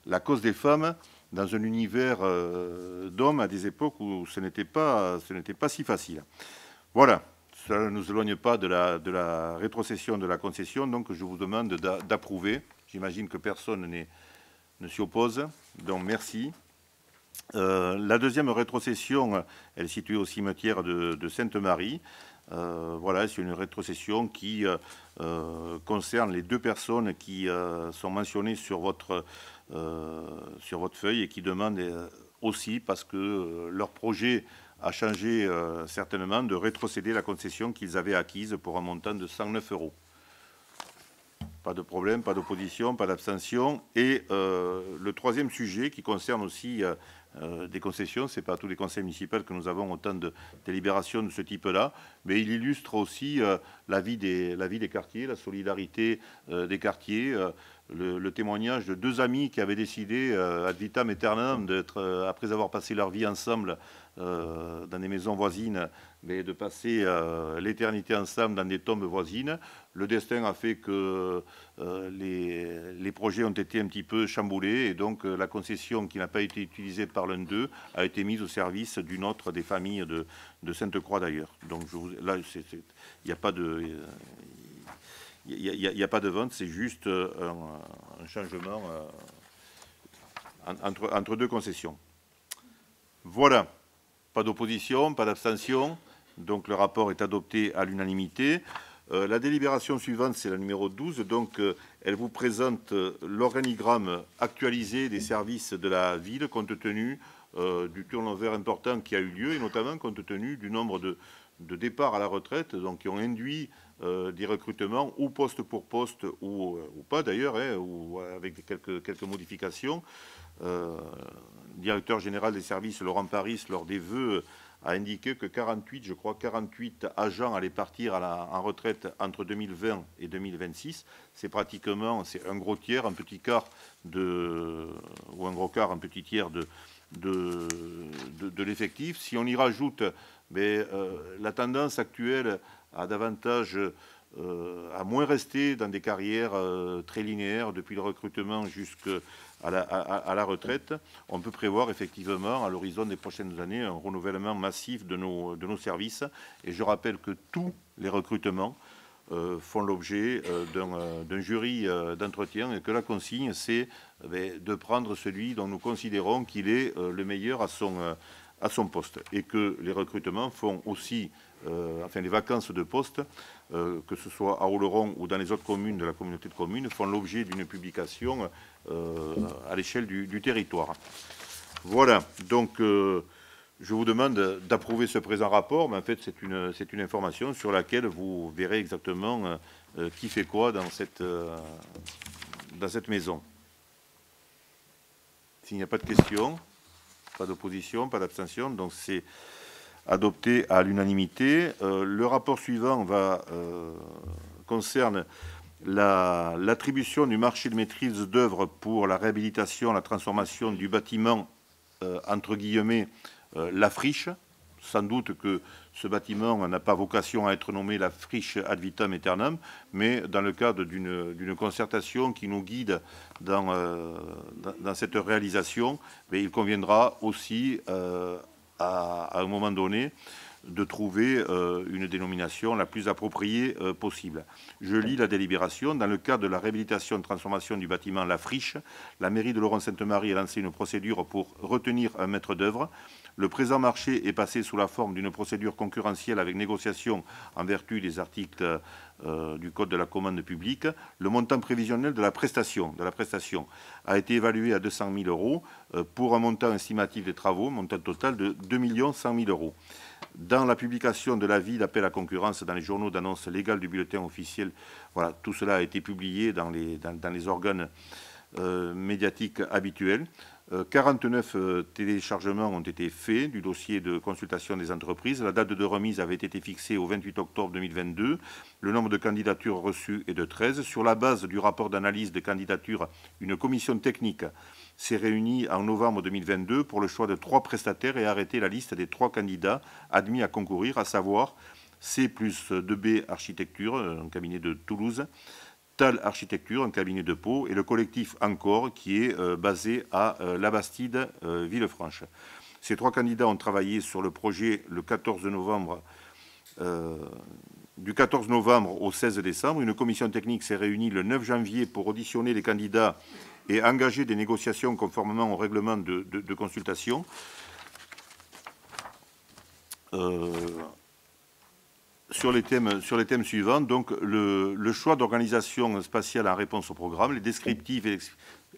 la cause des femmes dans un univers d'hommes à des époques où ce n'était pas si facile. Voilà. Cela ne nous éloigne pas de la rétrocession de la concession, donc je vous demande d'approuver. J'imagine que personne ne s'y oppose, donc merci. La deuxième rétrocession, elle est située au cimetière de Sainte-Marie. Voilà, c'est une rétrocession qui concerne les 2 personnes qui sont mentionnées sur votre feuille et qui demandent aussi, parce que leur projet a changé certainement, de rétrocéder la concession qu'ils avaient acquise pour un montant de 109 €. Pas de problème, pas d'opposition, pas d'abstention. Et le troisième sujet qui concerne aussi des concessions, ce n'est pas à tous les conseils municipaux que nous avons autant de délibérations de ce type-là, mais il illustre aussi la vie des quartiers, la solidarité des quartiers, le témoignage de 2 amis qui avaient décidé, ad vitam aeternam, après avoir passé leur vie ensemble dans des maisons voisines, mais de passer l'éternité ensemble dans des tombes voisines. Le destin a fait que les projets ont été un petit peu chamboulés, et donc la concession qui n'a pas été utilisée par l'un d'eux a été mise au service d'une autre des familles de Sainte-Croix d'ailleurs. Donc là, il n'y a pas de... Il n'y a pas de vente, c'est juste un changement entre 2 concessions. Voilà, pas d'opposition, pas d'abstention, donc le rapport est adopté à l'unanimité. La délibération suivante, c'est la numéro 12. Donc, elle vous présente l'organigramme actualisé des services de la ville, compte tenu du turnover important qui a eu lieu, et notamment compte tenu du nombre de départs à la retraite, donc qui ont induit des recrutements, ou poste pour poste, ou pas d'ailleurs, hein, ou avec quelques modifications. Le directeur général des services, Laurent Paris, lors des vœux, a indiqué que 48 agents allaient partir en retraite entre 2020 et 2026. C'est pratiquement, c'est un gros tiers, un petit quart ou un gros quart, un petit tiers de l'effectif. Si on y rajoute la tendance actuelle à davantage, à moins rester dans des carrières très linéaires depuis le recrutement jusqu'à la retraite, on peut prévoir effectivement à l'horizon des prochaines années un renouvellement massif de nos services. Et je rappelle que tous les recrutements font l'objet d'un jury d'entretien, et que la consigne, c'est de prendre celui dont nous considérons qu'il est le meilleur à son poste, et que les recrutements font aussi, les vacances de poste, que ce soit à Oloron ou dans les autres communes de la communauté de communes, font l'objet d'une publication à l'échelle du territoire. Voilà, donc je vous demande d'approuver ce présent rapport, mais en fait c'est une information sur laquelle vous verrez exactement qui fait quoi dans cette maison. S'il n'y a pas de questions, pas d'opposition, pas d'abstention, donc c'est adopté à l'unanimité. Le rapport suivant concerne l'attribution du marché de maîtrise d'œuvre pour la réhabilitation, la transformation du bâtiment, entre guillemets, la friche. Sans doute que ce bâtiment n'a pas vocation à être nommé la friche ad vitam aeternam, mais dans le cadre d'une concertation qui nous guide dans cette réalisation, il conviendra aussi à un moment donné de trouver une dénomination la plus appropriée possible. Je lis la délibération. Dans le cadre de la réhabilitation et transformation du bâtiment La Friche, la mairie de Laurent-Sainte-Marie a lancé une procédure pour retenir un maître d'œuvre. Le présent marché est passé sous la forme d'une procédure concurrentielle avec négociation en vertu des articles du Code de la commande publique. Le montant prévisionnel de la prestation a été évalué à 200 000 euros pour un montant estimatif des travaux, montant total de 2 100 000 euros. Dans la publication de l'avis d'appel à concurrence dans les journaux d'annonce légale du bulletin officiel, voilà, tout cela a été publié dans les organes médiatiques habituels. 49 téléchargements ont été faits du dossier de consultation des entreprises. La date de remise avait été fixée au 28 octobre 2022. Le nombre de candidatures reçues est de 13. Sur la base du rapport d'analyse des candidatures, une commission technique s'est réunie en novembre 2022 pour le choix de 3 prestataires et arrêter la liste des 3 candidats admis à concourir, à savoir C+2B Architecture, un cabinet de Toulouse, TAL Architecture, un cabinet de Pau, et le collectif Encore, qui est basé à Labastide, Villefranche. Ces 3 candidats ont travaillé sur le projet le 14 novembre, du 14 novembre au 16 décembre. Une commission technique s'est réunie le 9 janvier pour auditionner les candidats et engager des négociations conformément au règlement de consultation. Sur les thèmes suivants, donc le choix d'organisation spatiale en réponse au programme, les descriptifs et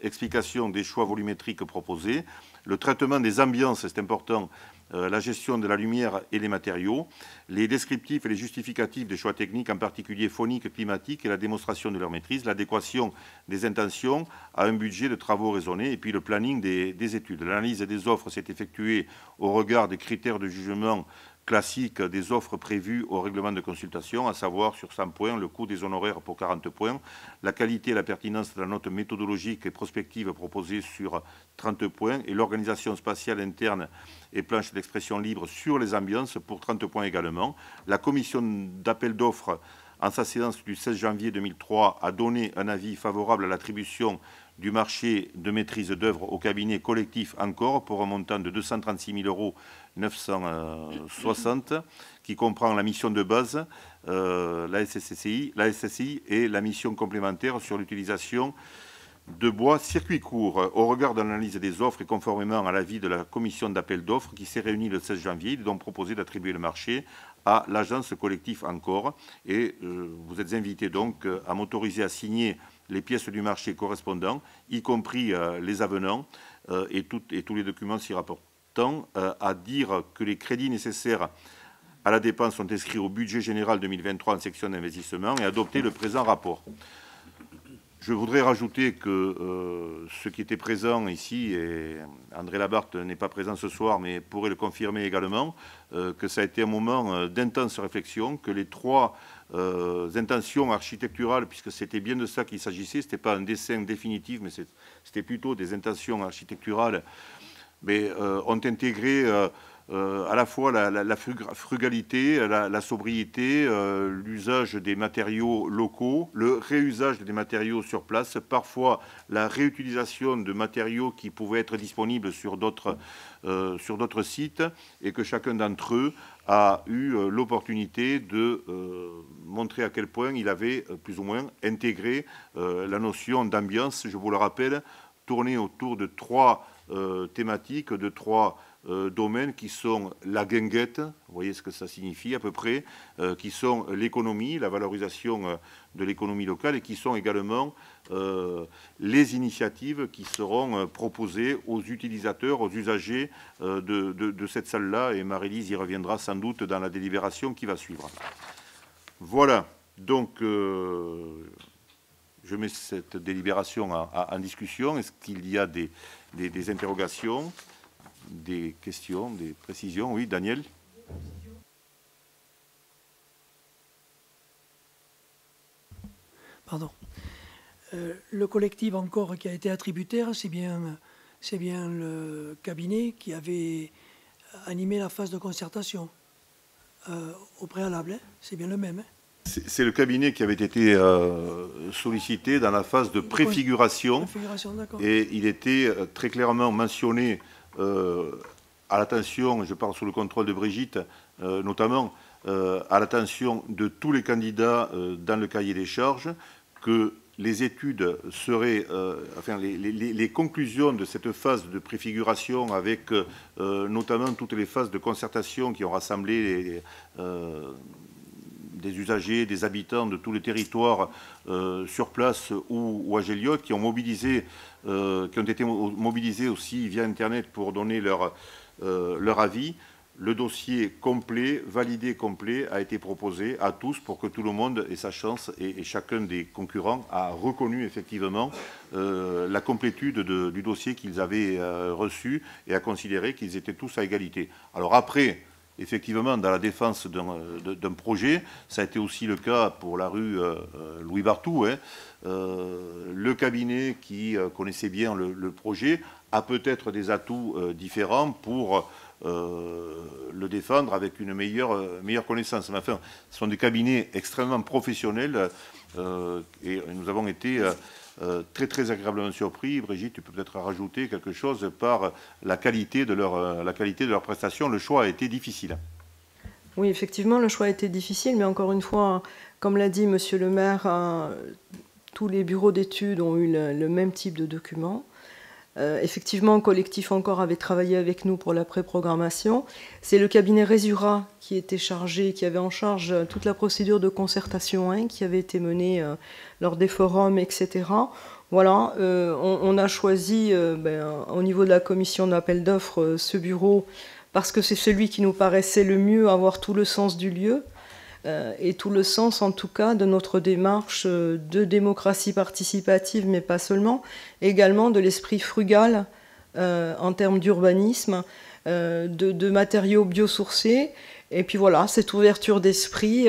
explications des choix volumétriques proposés, le traitement des ambiances, c'est important, la gestion de la lumière et les matériaux, les descriptifs et les justificatifs des choix techniques, en particulier phoniques, climatiques, et la démonstration de leur maîtrise, l'adéquation des intentions à un budget de travaux raisonnés, et puis le planning des études. L'analyse des offres s'est effectuée au regard des critères de jugement classique des offres prévues au règlement de consultation, à savoir sur 100 points, le coût des honoraires pour 40 points, la qualité et la pertinence de la note méthodologique et prospective proposée sur 30 points, et l'organisation spatiale interne et planche d'expression libre sur les ambiances pour 30 points également. La commission d'appel d'offres, en sa séance du 16 janvier 2003, a donné un avis favorable à l'attribution du marché de maîtrise d'œuvre au cabinet collectif Encore pour un montant de 236 960, qui comprend la mission de base, la SSI et la mission complémentaire sur l'utilisation de bois circuit court. Au regard de l'analyse des offres et conformément à l'avis de la commission d'appel d'offres qui s'est réunie le 16 janvier, il est donc proposé d'attribuer le marché à l'agence collective Encore. Et vous êtes invités donc à m'autoriser à signer les pièces du marché correspondant, y compris les avenants et tous les documents s'y rapportant, à dire que les crédits nécessaires à la dépense sont inscrits au budget général 2023 en section d'investissement et adopter le présent rapport. Je voudrais rajouter que ceux qui étaient présents ici, et André Labarthe n'est pas présent ce soir, mais pourrait le confirmer également, que ça a été un moment d'intense réflexion, que les trois intentions architecturales, puisque c'était bien de ça qu'il s'agissait, ce n'était pas un dessin définitif, mais c'était plutôt des intentions architecturales, mais ont intégré à la fois la frugalité, la sobriété, l'usage des matériaux locaux, le réusage des matériaux sur place, parfois la réutilisation de matériaux qui pouvaient être disponibles sur d'autres sites, et que chacun d'entre eux a eu l'opportunité de montrer à quel point il avait plus ou moins intégré la notion d'ambiance, je vous le rappelle, tournée autour de trois thématiques, de trois domaines qui sont la guinguette, vous voyez ce que ça signifie à peu près, qui sont l'économie, la valorisation de l'économie locale, et qui sont également les initiatives qui seront proposées aux utilisateurs, aux usagers de cette salle-là, et Marie-Lise y reviendra sans doute dans la délibération qui va suivre. Voilà, donc je mets cette délibération en discussion. Est-ce qu'il y a des interrogations, des questions, des précisions? Oui, Daniel. Pardon. Le collectif Encore qui a été attributaire, c'est bien le cabinet qui avait animé la phase de concertation au préalable. Hein, c'est bien le même. Hein. C'est le cabinet qui avait été sollicité dans la phase de préfiguration. Et il était très clairement mentionné à l'attention, je parle sous le contrôle de Brigitte, notamment à l'attention de tous les candidats dans le cahier des charges, que les études seraient, enfin les conclusions de cette phase de préfiguration, avec notamment toutes les phases de concertation qui ont rassemblé des usagers, des habitants de tous les territoires sur place ou à Géliot, qui ont été mobilisés aussi via Internet pour donner leur avis. Le dossier complet, validé complet, a été proposé à tous pour que tout le monde ait sa chance, et chacun des concurrents a reconnu effectivement la complétude du dossier qu'ils avaient reçu, et a considéré qu'ils étaient tous à égalité. Alors après, effectivement, dans la défense d'un projet, ça a été aussi le cas pour la rue Louis Barthou, hein. Le cabinet qui connaissait bien le projet a peut-être des atouts différents pour le défendre avec une meilleure connaissance. Mais enfin, ce sont des cabinets extrêmement professionnels, et nous avons été très très agréablement surpris. Brigitte, tu peux peut-être rajouter quelque chose par la qualité de leur prestation. Le choix a été difficile. Oui, effectivement, le choix a été difficile, mais encore une fois, comme l'a dit Monsieur le maire, tous les bureaux d'études ont eu le même type de document. Effectivement, Collectif Encore avait travaillé avec nous pour la pré-programmation. C'est le cabinet Resura qui était chargé, qui avait en charge toute la procédure de concertation, hein, qui avait été menée lors des forums, etc. Voilà, on a choisi au niveau de la commission d'appel d'offres ce bureau parce que c'est celui qui nous paraissait le mieux avoir tout le sens du lieu et tout le sens en tout cas de notre démarche de démocratie participative, mais pas seulement, également de l'esprit frugal en termes d'urbanisme, de matériaux biosourcés. Et puis voilà, cette ouverture d'esprit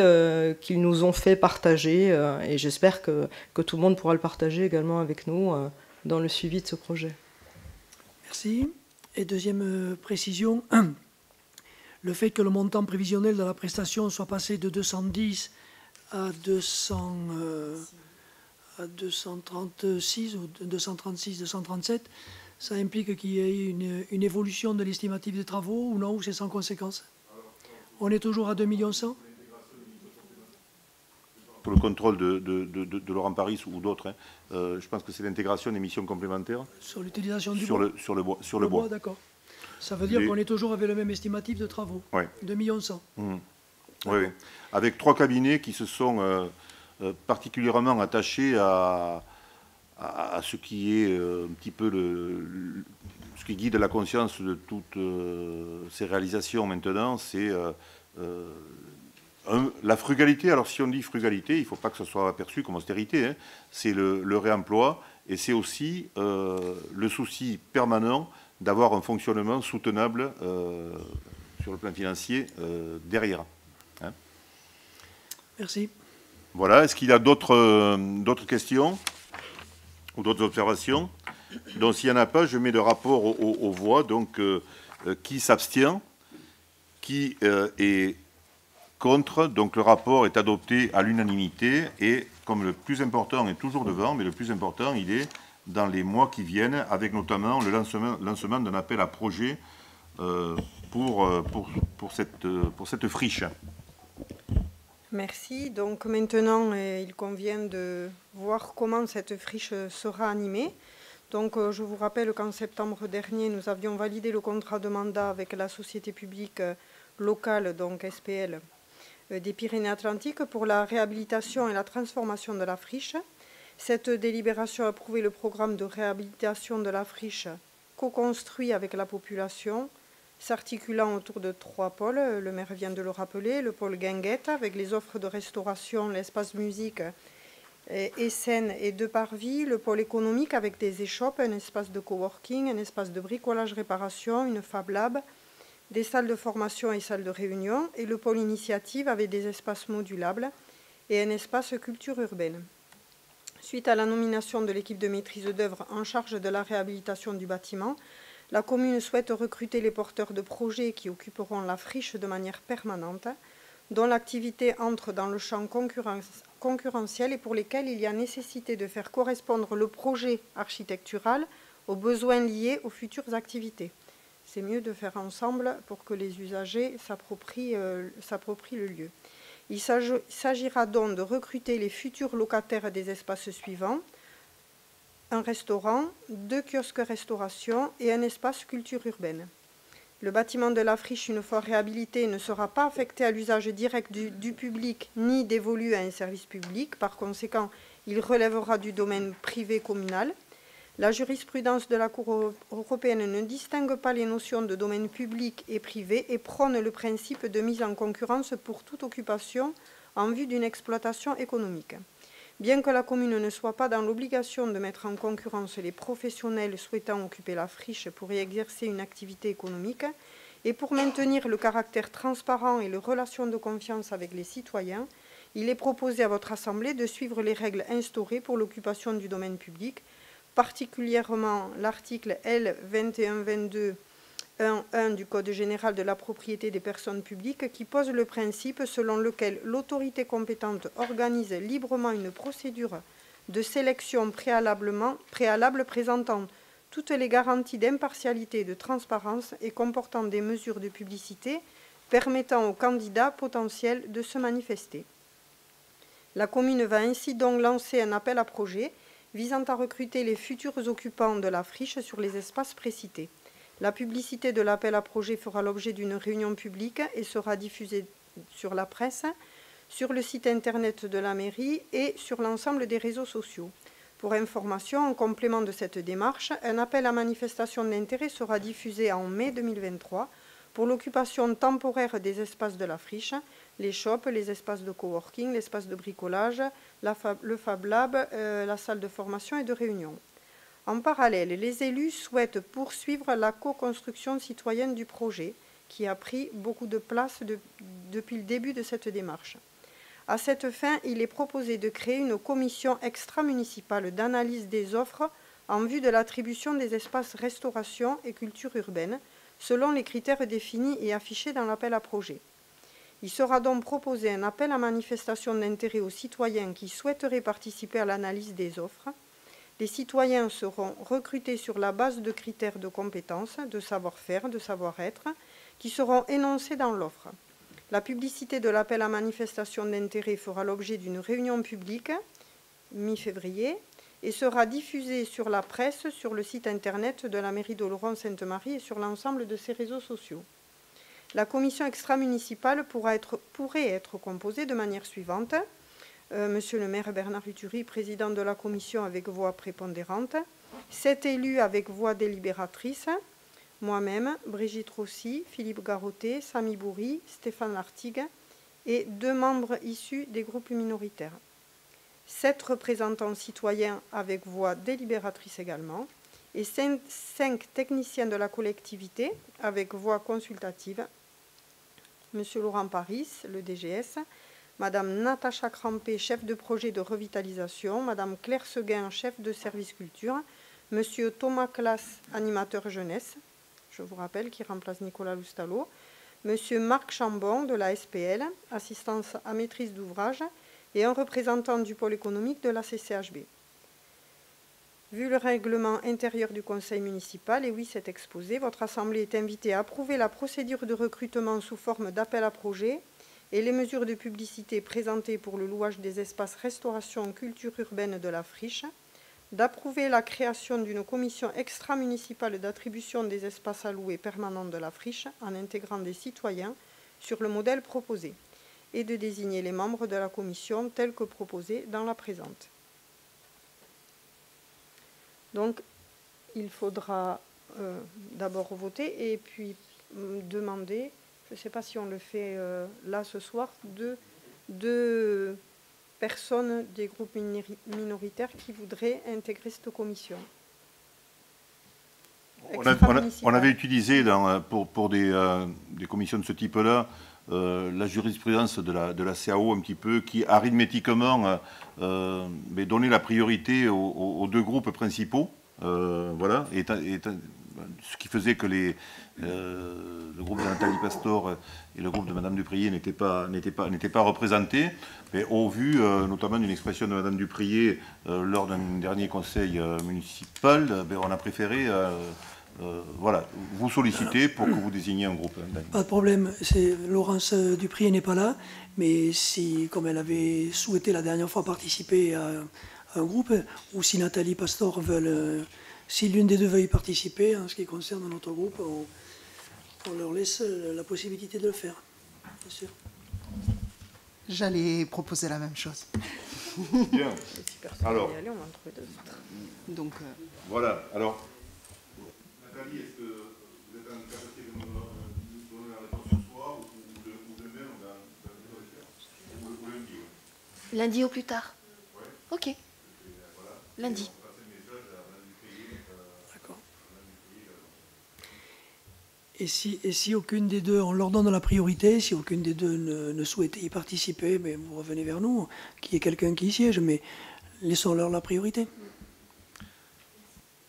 qu'ils nous ont fait partager, et j'espère que tout le monde pourra le partager également avec nous dans le suivi de ce projet. Merci. Et deuxième précision, le fait que le montant prévisionnel de la prestation soit passé de 210 à 236 ou 236, 237, ça implique qu'il y ait une évolution de l'estimatif des travaux ou non, ou c'est sans conséquence? On est toujours à 2,1 millions. Pour le contrôle de Laurent Paris ou d'autres, hein, je pense que c'est l'intégration des missions complémentaires. Sur l'utilisation du bois. Sur le bois. D'accord. Ça veut dire qu'on est toujours avec le même estimatif de travaux, ouais. 2,1 millions. Oui, avec 3 cabinets qui se sont particulièrement attachés à ce qui est un petit peu ce qui guide la conscience de toutes ces réalisations maintenant, c'est la frugalité. Alors si on dit frugalité, il ne faut pas que ce soit perçu comme austérité, hein. C'est le réemploi et c'est aussi le souci permanent d'avoir un fonctionnement soutenable sur le plan financier derrière. Hein. Merci. Voilà, est-ce qu'il y a d'autres questions ou d'autres observations? Donc s'il n'y en a pas, je mets le rapport aux voix. Donc qui s'abstient, qui est contre. Donc le rapport est adopté à l'unanimité et comme le plus important est toujours devant, mais le plus important il est dans les mois qui viennent, avec notamment le lancement d'un appel à projet pour cette friche. Merci. Donc maintenant, il convient de voir comment cette friche sera animée. Donc je vous rappelle qu'en septembre dernier, nous avions validé le contrat de mandat avec la société publique locale, donc SPL, des Pyrénées-Atlantiques pour la réhabilitation et la transformation de la friche. Cette délibération a approuvé le programme de réhabilitation de la friche co-construit avec la population, s'articulant autour de 3 pôles, le maire vient de le rappeler, le pôle guinguette avec les offres de restauration, l'espace musique et scène et de parvis, le pôle économique avec des échoppes, un espace de coworking, un espace de bricolage réparation, une Fab Lab, des salles de formation et salles de réunion, et le pôle initiative avec des espaces modulables et un espace culture urbaine. Suite à la nomination de l'équipe de maîtrise d'œuvre en charge de la réhabilitation du bâtiment, la commune souhaite recruter les porteurs de projets qui occuperont la friche de manière permanente, dont l'activité entre dans le champ concurrentiel et pour lesquels il y a nécessité de faire correspondre le projet architectural aux besoins liés aux futures activités. C'est mieux de faire ensemble pour que les usagers s'approprient le lieu. Il s'agira donc de recruter les futurs locataires des espaces suivants: un restaurant, 2 kiosques restauration et un espace culture urbaine. Le bâtiment de la friche, une fois réhabilité, ne sera pas affecté à l'usage direct du public ni dévolu à un service public. Par conséquent, il relèvera du domaine privé communal. La jurisprudence de la Cour européenne ne distingue pas les notions de domaine public et privé et prône le principe de mise en concurrence pour toute occupation en vue d'une exploitation économique. Bien que la commune ne soit pas dans l'obligation de mettre en concurrence les professionnels souhaitant occuper la friche pour y exercer une activité économique, et pour maintenir le caractère transparent et les relations de confiance avec les citoyens, il est proposé à votre Assemblée de suivre les règles instaurées pour l'occupation du domaine public, particulièrement l'article L. 2122-1 du Code général de la propriété des personnes publiques qui pose le principe selon lequel l'autorité compétente organise librement une procédure de sélection préalable présentant toutes les garanties d'impartialité et de transparence et comportant des mesures de publicité permettant aux candidats potentiels de se manifester. La commune va ainsi donc lancer un appel à projet visant à recruter les futurs occupants de la friche sur les espaces précités. La publicité de l'appel à projet fera l'objet d'une réunion publique et sera diffusée sur la presse, sur le site internet de la mairie et sur l'ensemble des réseaux sociaux. Pour information, en complément de cette démarche, un appel à manifestation d'intérêt sera diffusé en mai 2023 pour l'occupation temporaire des espaces de la friche, les shops, les espaces de coworking, l'espace de bricolage, le Fab Lab, la salle de formation et de réunion. En parallèle, les élus souhaitent poursuivre la co-construction citoyenne du projet, qui a pris beaucoup de place depuis le début de cette démarche. À cette fin, il est proposé de créer une commission extra-municipale d'analyse des offres en vue de l'attribution des espaces restauration et culture urbaine, selon les critères définis et affichés dans l'appel à projet. Il sera donc proposé un appel à manifestation d'intérêt aux citoyens qui souhaiteraient participer à l'analyse des offres. Les citoyens seront recrutés sur la base de critères de compétences, de savoir-faire, de savoir-être, qui seront énoncés dans l'offre. La publicité de l'appel à manifestation d'intérêt fera l'objet d'une réunion publique, mi-février, et sera diffusée sur la presse, sur le site internet de la mairie d'Oloron-Sainte-Marie et sur l'ensemble de ses réseaux sociaux. La commission extra-municipale pourrait être composée de manière suivante. Monsieur le maire Bernard Uturi, président de la commission avec voix prépondérante. 7 élus avec voix délibératrice. Moi-même, Brigitte Rossi, Philippe Garotté, Samy Bourri, Stéphane Lartigue et 2 membres issus des groupes minoritaires. 7 représentants citoyens avec voix délibératrice également. Et 5 techniciens de la collectivité avec voix consultative. Monsieur Laurent Paris, le DGS, Madame Natacha Crampé, chef de projet de revitalisation, Madame Claire Seguin, chef de service culture, Monsieur Thomas Classe, animateur jeunesse, je vous rappelle, qui remplace Nicolas Loustalo, Monsieur Marc Chambon de la SPL, assistance à maîtrise d'ouvrage, et un représentant du pôle économique de la CCHB. Vu le règlement intérieur du conseil municipal, et oui, c'est exposé, votre assemblée est invitée à approuver la procédure de recrutement sous forme d'appel à projet et les mesures de publicité présentées pour le louage des espaces restauration culture urbaine de la friche, d'approuver la création d'une commission extra-municipale d'attribution des espaces à louer permanents de la friche en intégrant des citoyens sur le modèle proposé et de désigner les membres de la commission tels que proposés dans la présente. Donc, il faudra d'abord voter et puis demander, je ne sais pas si on le fait là ce soir, deux personnes des groupes minoritaires qui voudraient intégrer cette commission. On avait utilisé pour des commissions de ce type-là la jurisprudence de la CAO un petit peu, qui arithmétiquement donnait la priorité aux 2 groupes principaux, voilà, ce qui faisait que le groupe de Nathalie Pastor et le groupe de Madame Duprier n'étaient pas représentés. Mais au vu notamment d'une expression de Madame Duprier lors d'un dernier conseil municipal, on a préféré voilà, vous solliciter pour que vous désigniez un groupe. Pas de problème. Laurence Duprier n'est pas là, mais si, comme elle avait souhaité la dernière fois participer à un groupe, ou si Nathalie Pastor si l'une des 2 veut y participer, en ce qui concerne notre groupe, on leur laisse la possibilité de le faire, bien sûr. J'allais proposer la même chose. Bien. Alors, donc, voilà. Alors, Nathalie, est-ce que vous êtes en capacité de nous donner la réponse ce soir ou demain ou lundi? Lundi au plus tard. Ouais. Ok. Voilà. Lundi. D'accord. Et si aucune des 2, on leur donne la priorité, si aucune des 2 ne souhaitait y participer, mais vous revenez vers nous, qu'il y ait quelqu'un qui y siège, mais laissons-leur la priorité.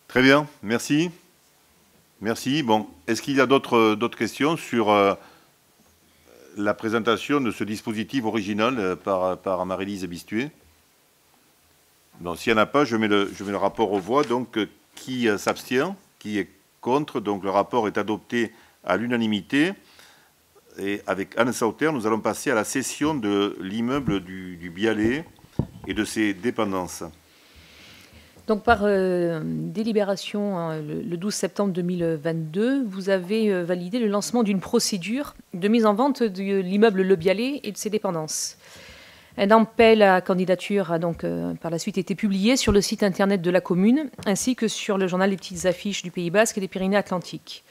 Très bien, merci. Merci. Bon, est-ce qu'il y a d'autres questions sur la présentation de ce dispositif original par Marie-Lise Bistuet? Non, s'il n'y en a pas, je mets le rapport aux voix. Donc, qui s'abstient? Qui est contre? Donc, le rapport est adopté à l'unanimité. Et avec Anne Sauter, nous allons passer à la cession de l'immeuble du Bialet et de ses dépendances. Donc, par délibération le 12 septembre 2022, vous avez validé le lancement d'une procédure de mise en vente de l'immeuble Le Bialet et de ses dépendances. Un appel à candidature a donc par la suite été publié sur le site internet de la commune, ainsi que sur le journal Les Petites Affiches du Pays Basque et des Pyrénées-Atlantiques.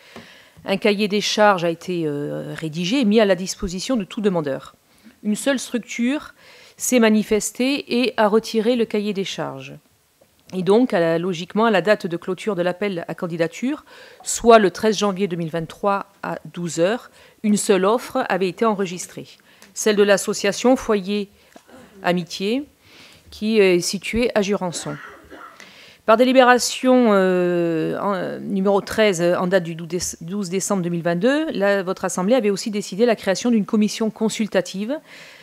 Un cahier des charges a été rédigé et mis à la disposition de tout demandeur. Une seule structure s'est manifestée et a retiré le cahier des charges. Et donc, logiquement, à la date de clôture de l'appel à candidature, soit le 13 janvier 2023 à 12 h, une seule offre avait été enregistrée, celle de l'association Foyer Amitié, qui est située à Jurançon. Par délibération numéro 13 en date du 12 décembre 2022, votre Assemblée avait aussi décidé la création d'une commission consultative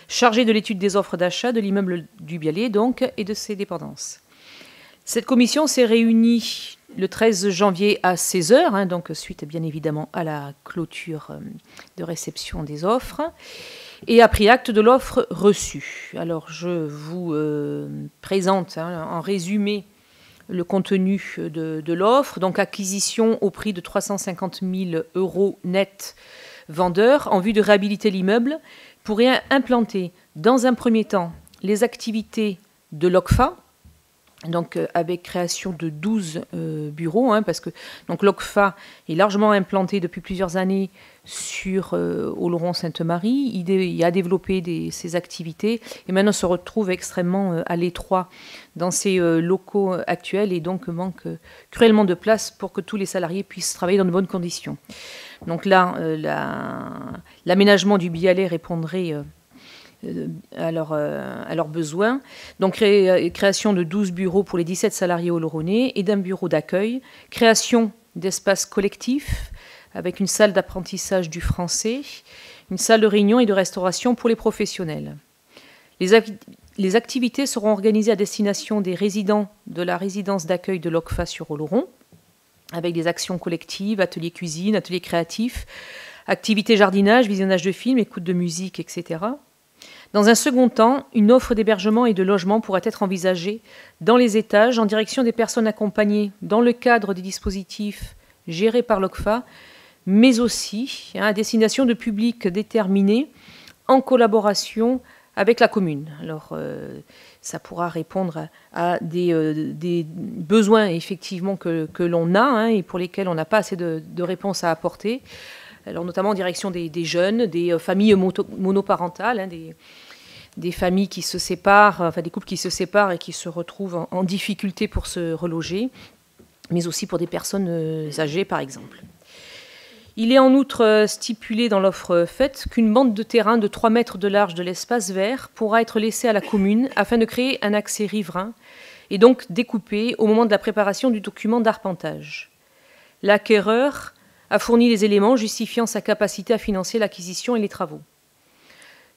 chargée de l'étude des offres d'achat de l'immeuble du Bialet donc, et de ses dépendances. Cette commission s'est réunie le 13 janvier à 16 h, donc suite bien évidemment à la clôture de réception des offres, et a pris acte de l'offre reçue. Alors je vous présente en résumé le contenu de l'offre. Donc acquisition au prix de 350 000 € net, vendeur, en vue de réhabiliter l'immeuble, pourrait implanter, dans un premier temps, les activités de l'OCFA, donc avec création de 12 bureaux, parce que l'OCFA est largement implanté depuis plusieurs années sur Oloron-Sainte-Marie. Il a développé ses activités et maintenant se retrouve extrêmement à l'étroit dans ses locaux actuels et donc manque cruellement de place pour que tous les salariés puissent travailler dans de bonnes conditions. Donc là, l'aménagement du Bialet répondrait à leurs besoins. Donc création de 12 bureaux pour les 17 salariés oloronais et d'un bureau d'accueil, création d'espaces collectifs avec une salle d'apprentissage du français, une salle de réunion et de restauration pour les professionnels. Les activités seront organisées à destination des résidents de la résidence d'accueil de l'OCFA sur Oloron, avec des actions collectives, ateliers cuisine, ateliers créatifs, activités jardinage, visionnage de films, écoute de musique, etc. Dans un second temps, une offre d'hébergement et de logement pourrait être envisagée dans les étages en direction des personnes accompagnées dans le cadre des dispositifs gérés par l'OCFA, mais aussi à destination de publics déterminés en collaboration avec la commune. Alors, ça pourra répondre à des besoins effectivement que l'on a et pour lesquels on n'a pas assez de réponses à apporter. Alors, notamment en direction des jeunes, des familles monoparentales, des familles qui se séparent, enfin des couples qui se séparent et qui se retrouvent en difficulté pour se reloger, mais aussi pour des personnes âgées, par exemple. Il est en outre stipulé dans l'offre faite qu'une bande de terrain de 3 mètres de large de l'espace vert pourra être laissée à la commune afin de créer un accès riverain et donc découpé au moment de la préparation du document d'arpentage. L'acquéreur a fourni les éléments justifiant sa capacité à financer l'acquisition et les travaux.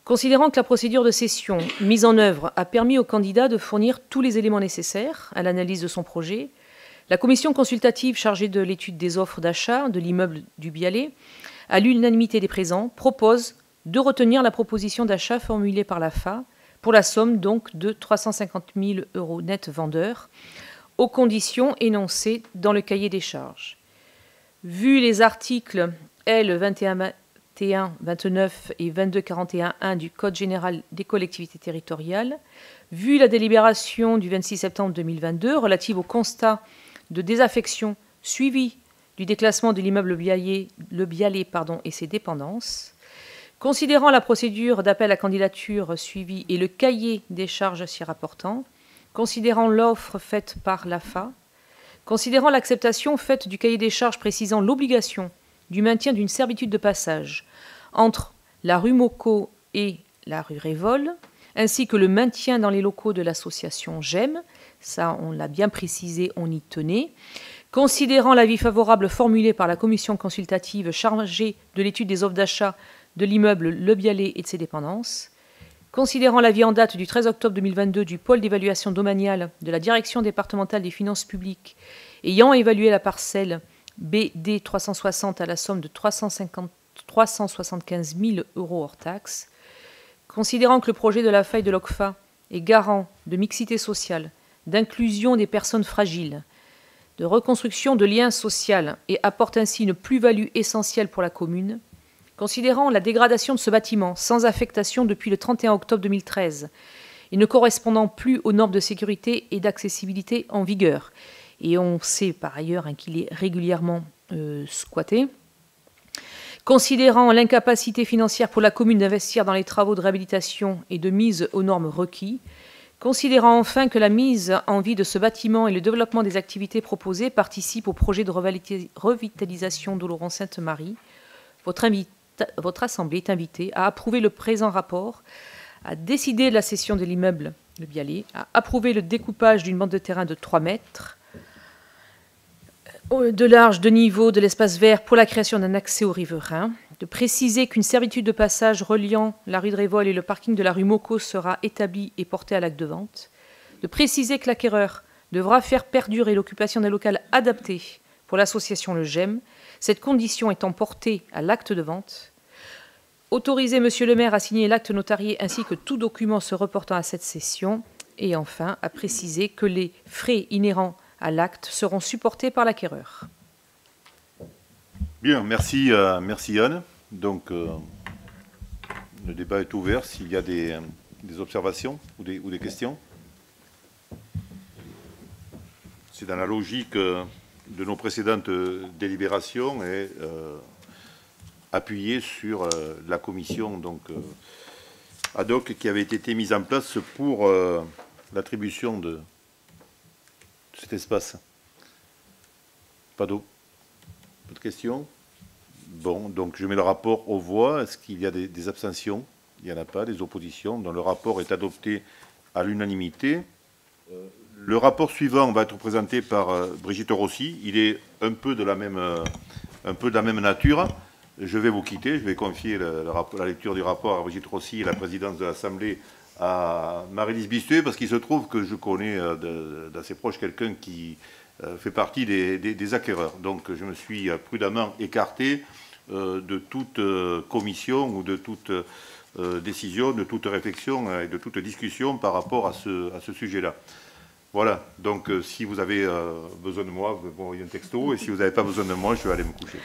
Considérant que la procédure de cession mise en œuvre a permis au candidat de fournir tous les éléments nécessaires à l'analyse de son projet, la commission consultative chargée de l'étude des offres d'achat de l'immeuble du Bialet, à l'unanimité des présents, propose de retenir la proposition d'achat formulée par l'AFA pour la somme donc de 350 000 € net vendeur, aux conditions énoncées dans le cahier des charges. Vu les articles L 21 29 et 2241-1 du Code général des collectivités territoriales, vu la délibération du 26 septembre 2022 relative au constat de désaffection suivi du déclassement de l'immeuble Le Bialet et ses dépendances, considérant la procédure d'appel à candidature suivie et le cahier des charges s'y rapportant, considérant l'offre faite par l'AFA, considérant l'acceptation faite du cahier des charges précisant l'obligation du maintien d'une servitude de passage entre la rue Mocco et la rue Révol, ainsi que le maintien dans les locaux de l'association GEM, ça on l'a bien précisé, on y tenait, considérant l'avis favorable formulé par la commission consultative chargée de l'étude des offres d'achat de l'immeuble Le Bialet et de ses dépendances, considérant l'avis en date du 13 octobre 2022 du pôle d'évaluation domaniale de la direction départementale des finances publiques ayant évalué la parcelle BD 360 à la somme de 375 000 € hors taxes, considérant que le projet de la faille de l'OCFA est garant de mixité sociale, d'inclusion des personnes fragiles, de reconstruction de liens sociaux et apporte ainsi une plus-value essentielle pour la commune, considérant la dégradation de ce bâtiment sans affectation depuis le 31 octobre 2013 et ne correspondant plus aux normes de sécurité et d'accessibilité en vigueur, et on sait par ailleurs qu'il est régulièrement squatté, considérant l'incapacité financière pour la commune d'investir dans les travaux de réhabilitation et de mise aux normes requis, considérant enfin que la mise en vie de ce bâtiment et le développement des activités proposées participent au projet de revitalisation d'Oloron-Sainte-Marie, votre Assemblée est invitée à approuver le présent rapport, à décider de la cession de l'immeuble Le Bialet, à approuver le découpage d'une bande de terrain de 3 mètres de large, de niveau de l'espace vert pour la création d'un accès aux riverains, de préciser qu'une servitude de passage reliant la rue de Révol et le parking de la rue Mocco sera établie et portée à l'acte de vente, de préciser que l'acquéreur devra faire perdurer l'occupation d'un local adapté pour l'association Le GEM, cette condition étant portée à l'acte de vente, autoriser Monsieur le maire à signer l'acte notarié ainsi que tout document se reportant à cette cession, et enfin à préciser que les frais inhérents à l'acte seront supportés par l'acquéreur. Bien, merci Yann. Donc, le débat est ouvert. S'il y a des observations ou des questions. C'est dans la logique de nos précédentes délibérations et appuyé sur la commission donc, ad hoc qui avait été mise en place pour l'attribution de cet espace. Pas d'eau? Pas de questions? Bon, donc je mets le rapport aux voix. Est-ce qu'il y a des abstentions? Il n'y en a pas, des oppositions. Donc le rapport est adopté à l'unanimité. Le rapport suivant va être présenté par Brigitte Rossi. Il est un peu de la même nature. Je vais vous quitter. Je vais confier la lecture du rapport à Brigitte Rossi et la présidence de l'Assemblée à Marie-Lise Bistuet, parce qu'il se trouve que je connais d'assez proche quelqu'un qui fait partie des acquéreurs. Donc je me suis prudemment écarté de toute commission ou de toute décision, de toute réflexion et de toute discussion par rapport à ce sujet-là. Voilà, donc si vous avez besoin de moi, vous m'envoyez un texto, et si vous n'avez pas besoin de moi, je vais aller me coucher.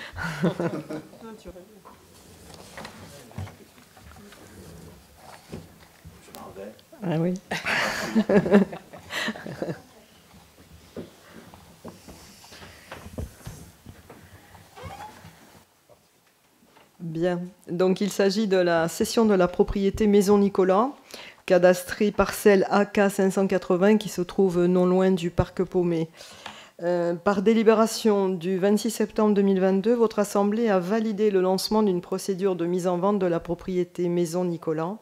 Ah oui. Bien, donc il s'agit de la cession de la propriété Maison Nicolas, cadastrée parcelle AK 580 qui se trouve non loin du parc Paumé. Par délibération du 26 septembre 2022, votre Assemblée a validé le lancement d'une procédure de mise en vente de la propriété Maison Nicolas.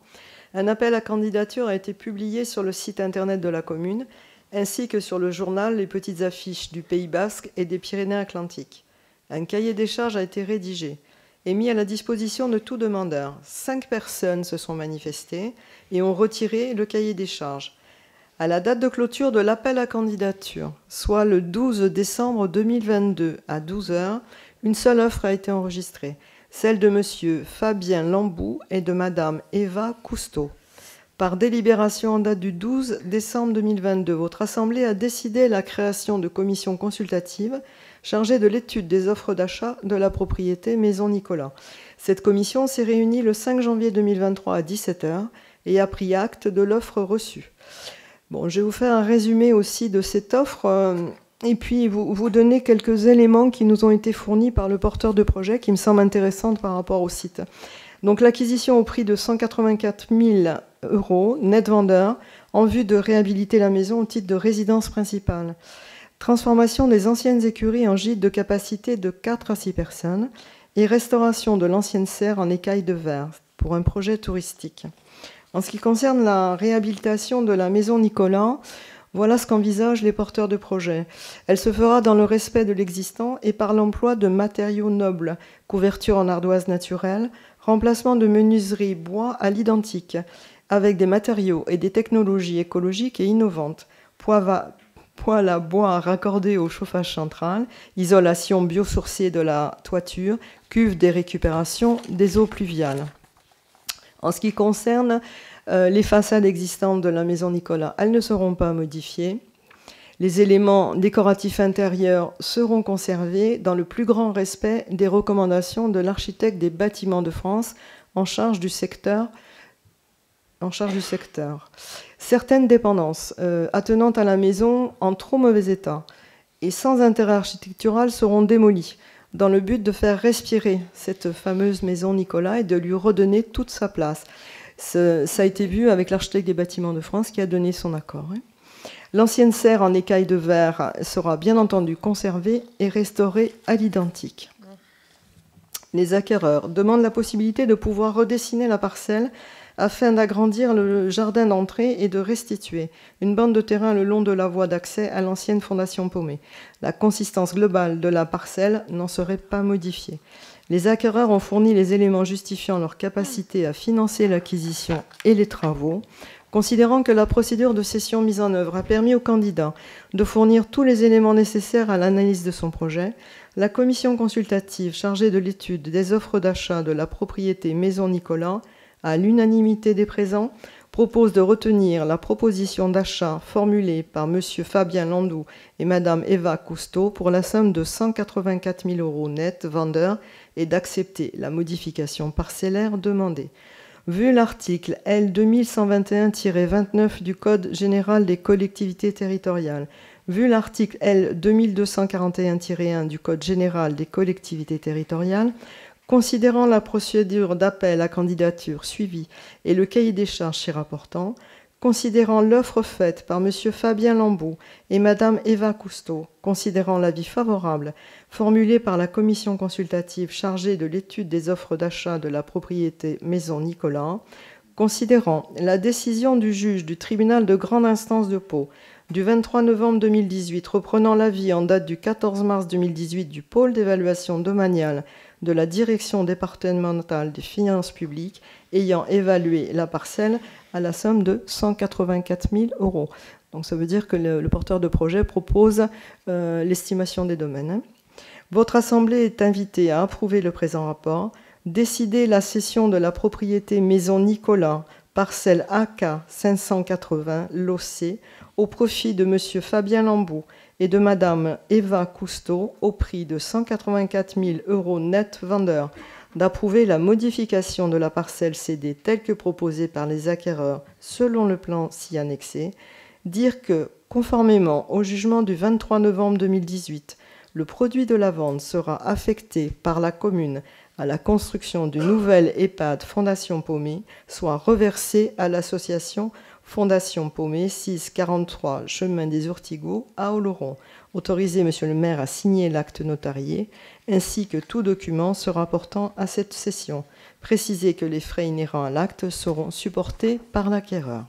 Un appel à candidature a été publié sur le site internet de la commune, ainsi que sur le journal Les Petites Affiches du Pays Basque et des Pyrénées-Atlantiques. Un cahier des charges a été rédigé et mis à la disposition de tout demandeur. 5 personnes se sont manifestées et ont retiré le cahier des charges. À la date de clôture de l'appel à candidature, soit le 12 décembre 2022 à 12 h, une seule offre a été enregistrée, celle de M. Fabien Lambou et de Mme Eva Cousteau. Par délibération en date du 12 décembre 2022, votre Assemblée a décidé la création de commissions consultatives chargée de l'étude des offres d'achat de la propriété Maison Nicolas. Cette commission s'est réunie le 5 janvier 2023 à 17 h et a pris acte de l'offre reçue. Bon, je vais vous faire un résumé aussi de cette offre et puis vous donner quelques éléments qui nous ont été fournis par le porteur de projet qui me semblent intéressants par rapport au site. Donc l'acquisition au prix de 184 000 € net vendeur en vue de réhabiliter la maison au titre de résidence principale. Transformation des anciennes écuries en gîte de capacité de 4 à 6 personnes et restauration de l'ancienne serre en écailles de verre pour un projet touristique. En ce qui concerne la réhabilitation de la Maison Nicolas, voilà ce qu'envisagent les porteurs de projet. Elle se fera dans le respect de l'existant et par l'emploi de matériaux nobles, couverture en ardoise naturelle, remplacement de menuiserie bois à l'identique, avec des matériaux et des technologies écologiques et innovantes, poêle à bois raccordé au chauffage central, isolation biosourcée de la toiture, cuve des récupérations des eaux pluviales. En ce qui concerne les façades existantes de la Maison Nicolas, elles ne seront pas modifiées. Les éléments décoratifs intérieurs seront conservés dans le plus grand respect des recommandations de l'architecte des bâtiments de France en charge du secteur. Certaines dépendances attenantes à la maison en trop mauvais état et sans intérêt architectural seront démolies dans le but de faire respirer cette fameuse Maison Nicolas et de lui redonner toute sa place. Ça a été vu avec l'architecte des bâtiments de France qui a donné son accord. L'ancienne serre en écaille de verre sera bien entendu conservée et restaurée à l'identique. Les acquéreurs demandent la possibilité de pouvoir redessiner la parcelle afin d'agrandir le jardin d'entrée et de restituer une bande de terrain le long de la voie d'accès à l'ancienne fondation Paumé. La consistance globale de la parcelle n'en serait pas modifiée. Les acquéreurs ont fourni les éléments justifiant leur capacité à financer l'acquisition et les travaux, considérant que la procédure de cession mise en œuvre a permis au candidat de fournir tous les éléments nécessaires à l'analyse de son projet. La commission consultative chargée de l'étude des offres d'achat de la propriété Maison Nicolas, à l'unanimité des présents, propose de retenir la proposition d'achat formulée par M. Fabien Landou et Mme Eva Cousteau pour la somme de 184 000 € net vendeur et d'accepter la modification parcellaire demandée. Vu l'article L 2121-29 du Code général des collectivités territoriales, vu l'article L 2241-1 du Code général des collectivités territoriales, considérant la procédure d'appel à candidature suivie et le cahier des charges chez rapportant, considérant l'offre faite par M. Fabien Lambeau et Mme Eva Cousteau, considérant l'avis favorable formulé par la commission consultative chargée de l'étude des offres d'achat de la propriété Maison Nicolas, considérant la décision du juge du tribunal de grande instance de Pau du 23 novembre 2018 reprenant l'avis en date du 14 mars 2018 du pôle d'évaluation domaniale de la direction départementale des finances publiques ayant évalué la parcelle à la somme de 184 000 €. Donc ça veut dire que le porteur de projet propose l'estimation des domaines. Votre Assemblée est invitée à approuver le présent rapport, décider la cession de la propriété Maison Nicolas, parcelle AK 580, lot C, au profit de M. Fabien Lambeau et de Mme Eva Cousteau au prix de 184 000 € net vendeur, d'approuver la modification de la parcelle cédée telle que proposée par les acquéreurs selon le plan ci annexé, dire que, conformément au jugement du 23 novembre 2018, le produit de la vente sera affecté par la commune à la construction d'une nouvelle EHPAD Fondation Paumé, soit reversé à l'association Fondation Paumé, 643 chemin des Ortigaux à Oloron. Autorisez Monsieur le maire à signer l'acte notarié, ainsi que tout document se rapportant à cette cession. Précisez que les frais inhérents à l'acte seront supportés par l'acquéreur.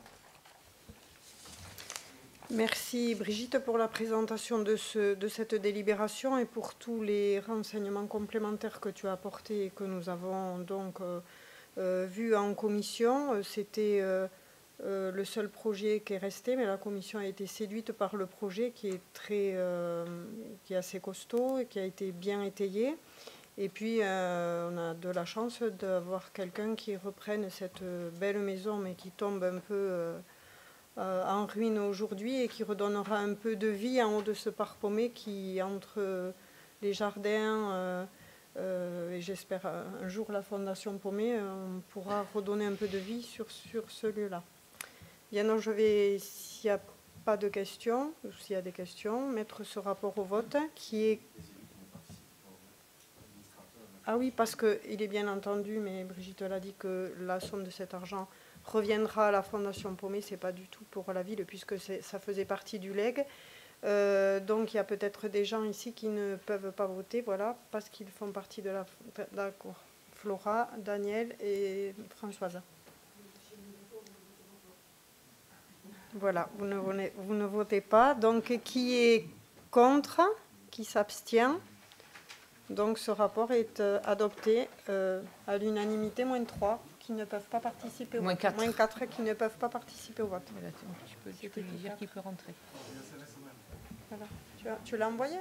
Merci Brigitte pour la présentation de cette délibération et pour tous les renseignements complémentaires que tu as apportés et que nous avons donc vus en commission. C'était le seul projet qui est resté, mais la commission a été séduite par le projet qui est assez costaud et qui a été bien étayé. Et puis, on a de la chance d'avoir quelqu'un qui reprenne cette belle maison, mais qui tombe un peu en ruine aujourd'hui et qui redonnera un peu de vie en haut de ce parc paumé qui, entre les jardins et j'espère un jour la Fondation Paumé, on pourra redonner un peu de vie sur ce lieu-là. Bien, donc je vais, s'il n'y a pas de questions, ou s'il y a des questions, mettre ce rapport au vote qui est... Ah oui, parce qu'il est bien entendu, mais Brigitte l'a dit, que la somme de cet argent reviendra à la Fondation Paumé, ce n'est pas du tout pour la ville, puisque ça faisait partie du legs. Donc il y a peut-être des gens ici qui ne peuvent pas voter, voilà, parce qu'ils font partie de la... D'accord. Flora, Daniel et Françoise. Voilà, vous ne votez pas. Donc qui est contre? Qui s'abstient? Donc ce rapport est adopté à l'unanimité, moins 3 qui ne peuvent pas participer au vote. Moins 4 qui ne peuvent pas participer au vote. Voilà, tu peux lui dire qu'il peut rentrer. Voilà. Tu l'as envoyé?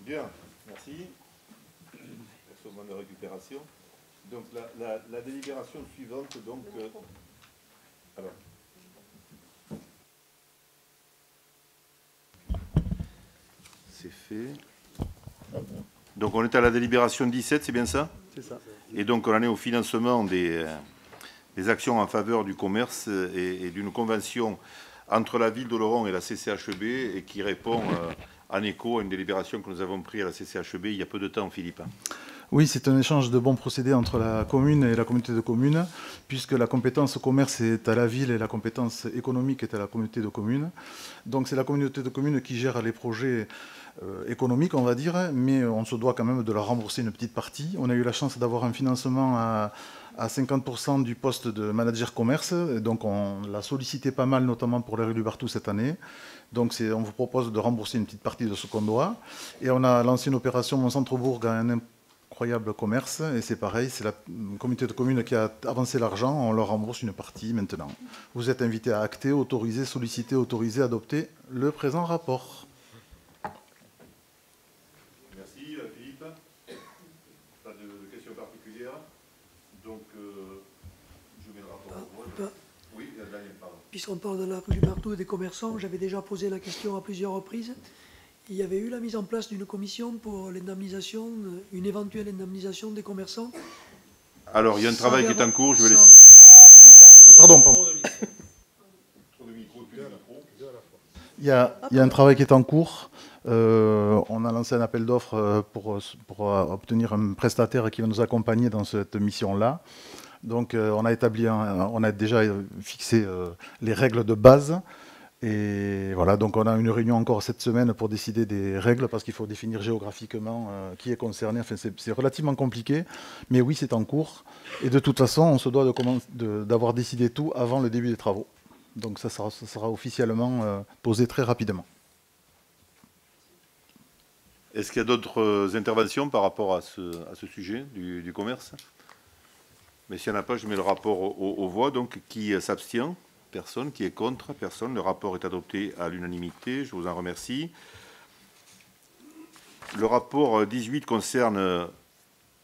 Bien, merci. Merci au moment de récupération. Donc la délibération suivante, donc... alors. C'est fait. Donc on est à la délibération 17, c'est bien ça? C'est ça. Et donc on en est au financement des actions en faveur du commerce et d'une convention entre la ville d'Oloron et la CCHEB et qui répond en écho à une délibération que nous avons prise à la CCHEB il y a peu de temps, Philippe. Oui, c'est un échange de bons procédés entre la commune et la communauté de communes, puisque la compétence commerce est à la ville et la compétence économique est à la communauté de communes. Donc c'est la communauté de communes qui gère les projets économique, on va dire, mais on se doit quand même de leur rembourser une petite partie. On a eu la chance d'avoir un financement à 50% du poste de manager commerce, et donc on l'a sollicité pas mal, notamment pour les rues du Bartou cette année. Donc on vous propose de rembourser une petite partie de ce qu'on doit. Et on a lancé une opération Mon Centre-Bourg à un incroyable commerce, et c'est pareil, c'est la communauté de communes qui a avancé l'argent, on leur rembourse une partie maintenant. Vous êtes invités à acter, autoriser, solliciter, autoriser, adopter le présent rapport. Merci Philippe. Pas de questions particulières. Donc je mets le rapport au vote. Oui, Daniel, pardon. Puisqu'on parle de la rue du Bartou et des commerçants, j'avais déjà posé la question à plusieurs reprises. Il y avait eu la mise en place d'une commission pour l'indemnisation, une éventuelle indemnisation des commerçants. Alors, il y a un travail qui est en cours, je vais laisser... Pardon. Il y a un travail qui est en cours. On a lancé un appel d'offres pour obtenir un prestataire qui va nous accompagner dans cette mission-là. Donc on a déjà fixé les règles de base. Et voilà, donc on a une réunion encore cette semaine pour décider des règles, parce qu'il faut définir géographiquement qui est concerné. Enfin, c'est relativement compliqué, mais oui, c'est en cours. Et de toute façon, on se doit d'avoir décidé tout avant le début des travaux. Donc ça sera officiellement posé très rapidement. Est-ce qu'il y a d'autres interventions par rapport à ce sujet du commerce? Mais s'il n'y en a pas, je mets le rapport aux voix. Donc, qui s'abstient? Personne. Qui est contre? Personne. Le rapport est adopté à l'unanimité. Je vous en remercie. Le rapport 18 concerne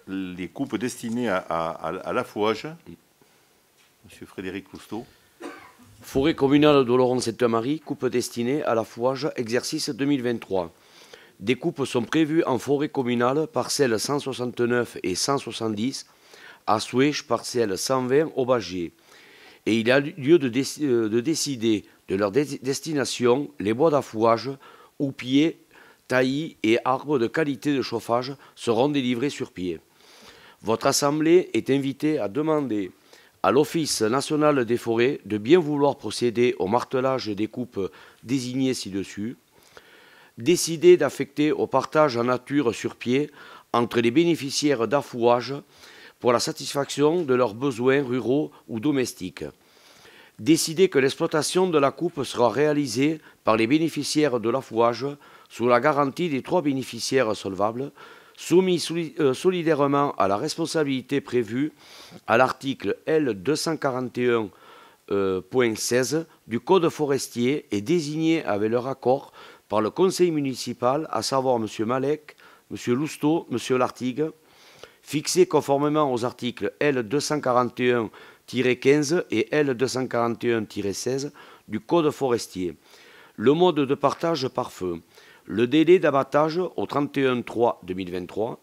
les coupes destinées à l'affouage. Monsieur Frédéric Cousteau. Forêt communale d'Oloron-Sainte-Marie, coupe destinée à l'affouage, exercice 2023. Des coupes sont prévues en forêt communale, parcelles 169 et 170, à Souèche, parcelle 120 au Bagier. Et il a lieu de décider de leur destination, les bois d'affouage, houppiers, taillis et arbres de qualité de chauffage seront délivrés sur pied. Votre Assemblée est invitée à demander à l'Office national des forêts de bien vouloir procéder au martelage des coupes désignées ci-dessus, décider d'affecter au partage en nature sur pied entre les bénéficiaires d'affouage pour la satisfaction de leurs besoins ruraux ou domestiques. Décider que l'exploitation de la coupe sera réalisée par les bénéficiaires de l'affouage sous la garantie des 3 bénéficiaires solvables, soumis solidairement à la responsabilité prévue à l'article L241.16 du Code forestier et désignés avec leur accord par le conseil municipal, à savoir M. Malek, M. Lousteau, M. Lartigue, fixés conformément aux articles L241-15 et L241-16 du Code forestier. Le mode de partage par feu. Le délai d'abattage au 31/3/2023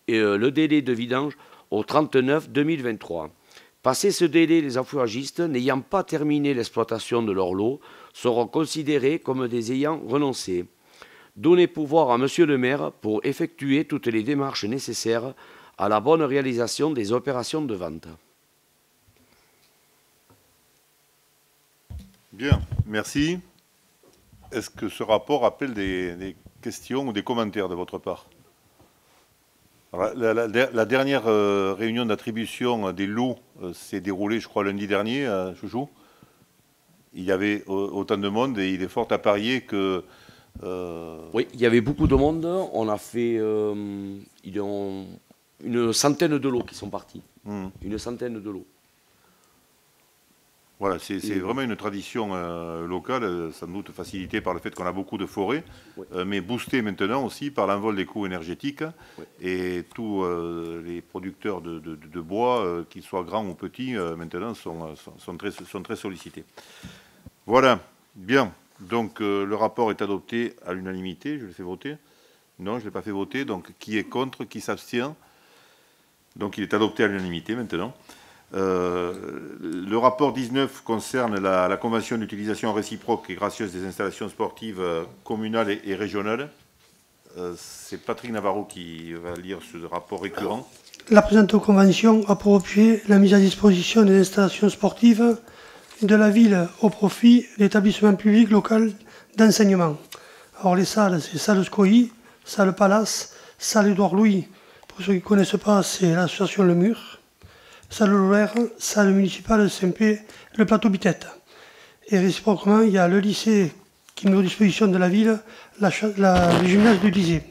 et le délai de vidange au 39/2023. Passé ce délai, les affouagistes n'ayant pas terminé l'exploitation de leur lot seront considérés comme des ayants renoncé. Donner pouvoir à Monsieur le maire pour effectuer toutes les démarches nécessaires à la bonne réalisation des opérations de vente. Bien, merci. Est-ce que ce rapport appelle des questions ou des commentaires de votre part? La dernière réunion d'attribution des lots s'est déroulée, je crois, lundi dernier, à Chouchou. Il y avait autant de monde et il est fort à parier que... Oui, il y avait beaucoup de monde. On a fait une centaine de lots qui sont partis. Une centaine de lots. Voilà, c'est vraiment une tradition locale, sans doute facilitée par le fait qu'on a beaucoup de forêts, mais boostée maintenant aussi par l'envol des coûts énergétiques. Et tous les producteurs de bois, qu'ils soient grands ou petits, maintenant sont très sollicités. Voilà, bien. Donc le rapport est adopté à l'unanimité. Je le fais voter? Non, je ne l'ai pas fait voter. Donc qui est contre? Qui s'abstient? Donc il est adopté à l'unanimité maintenant. Le rapport 19 concerne la convention d'utilisation réciproque et gracieuse des installations sportives communales et régionales. C'est Patrick Navarro qui va lire ce rapport récurrent. La présente convention a pour objet la mise à disposition des installations sportives de la ville au profit d'établissements publics locaux d'enseignement. Alors les salles, c'est salle Scoï, salle Palace, salle Édouard Louis. Pour ceux qui ne connaissent pas, c'est l'association Le Mur. Salle Lolaire, salle municipale Saint-Pé, le plateau Bitette. Et réciproquement, il y a le lycée qui met aux dispositions de la ville, le gymnase du lycée.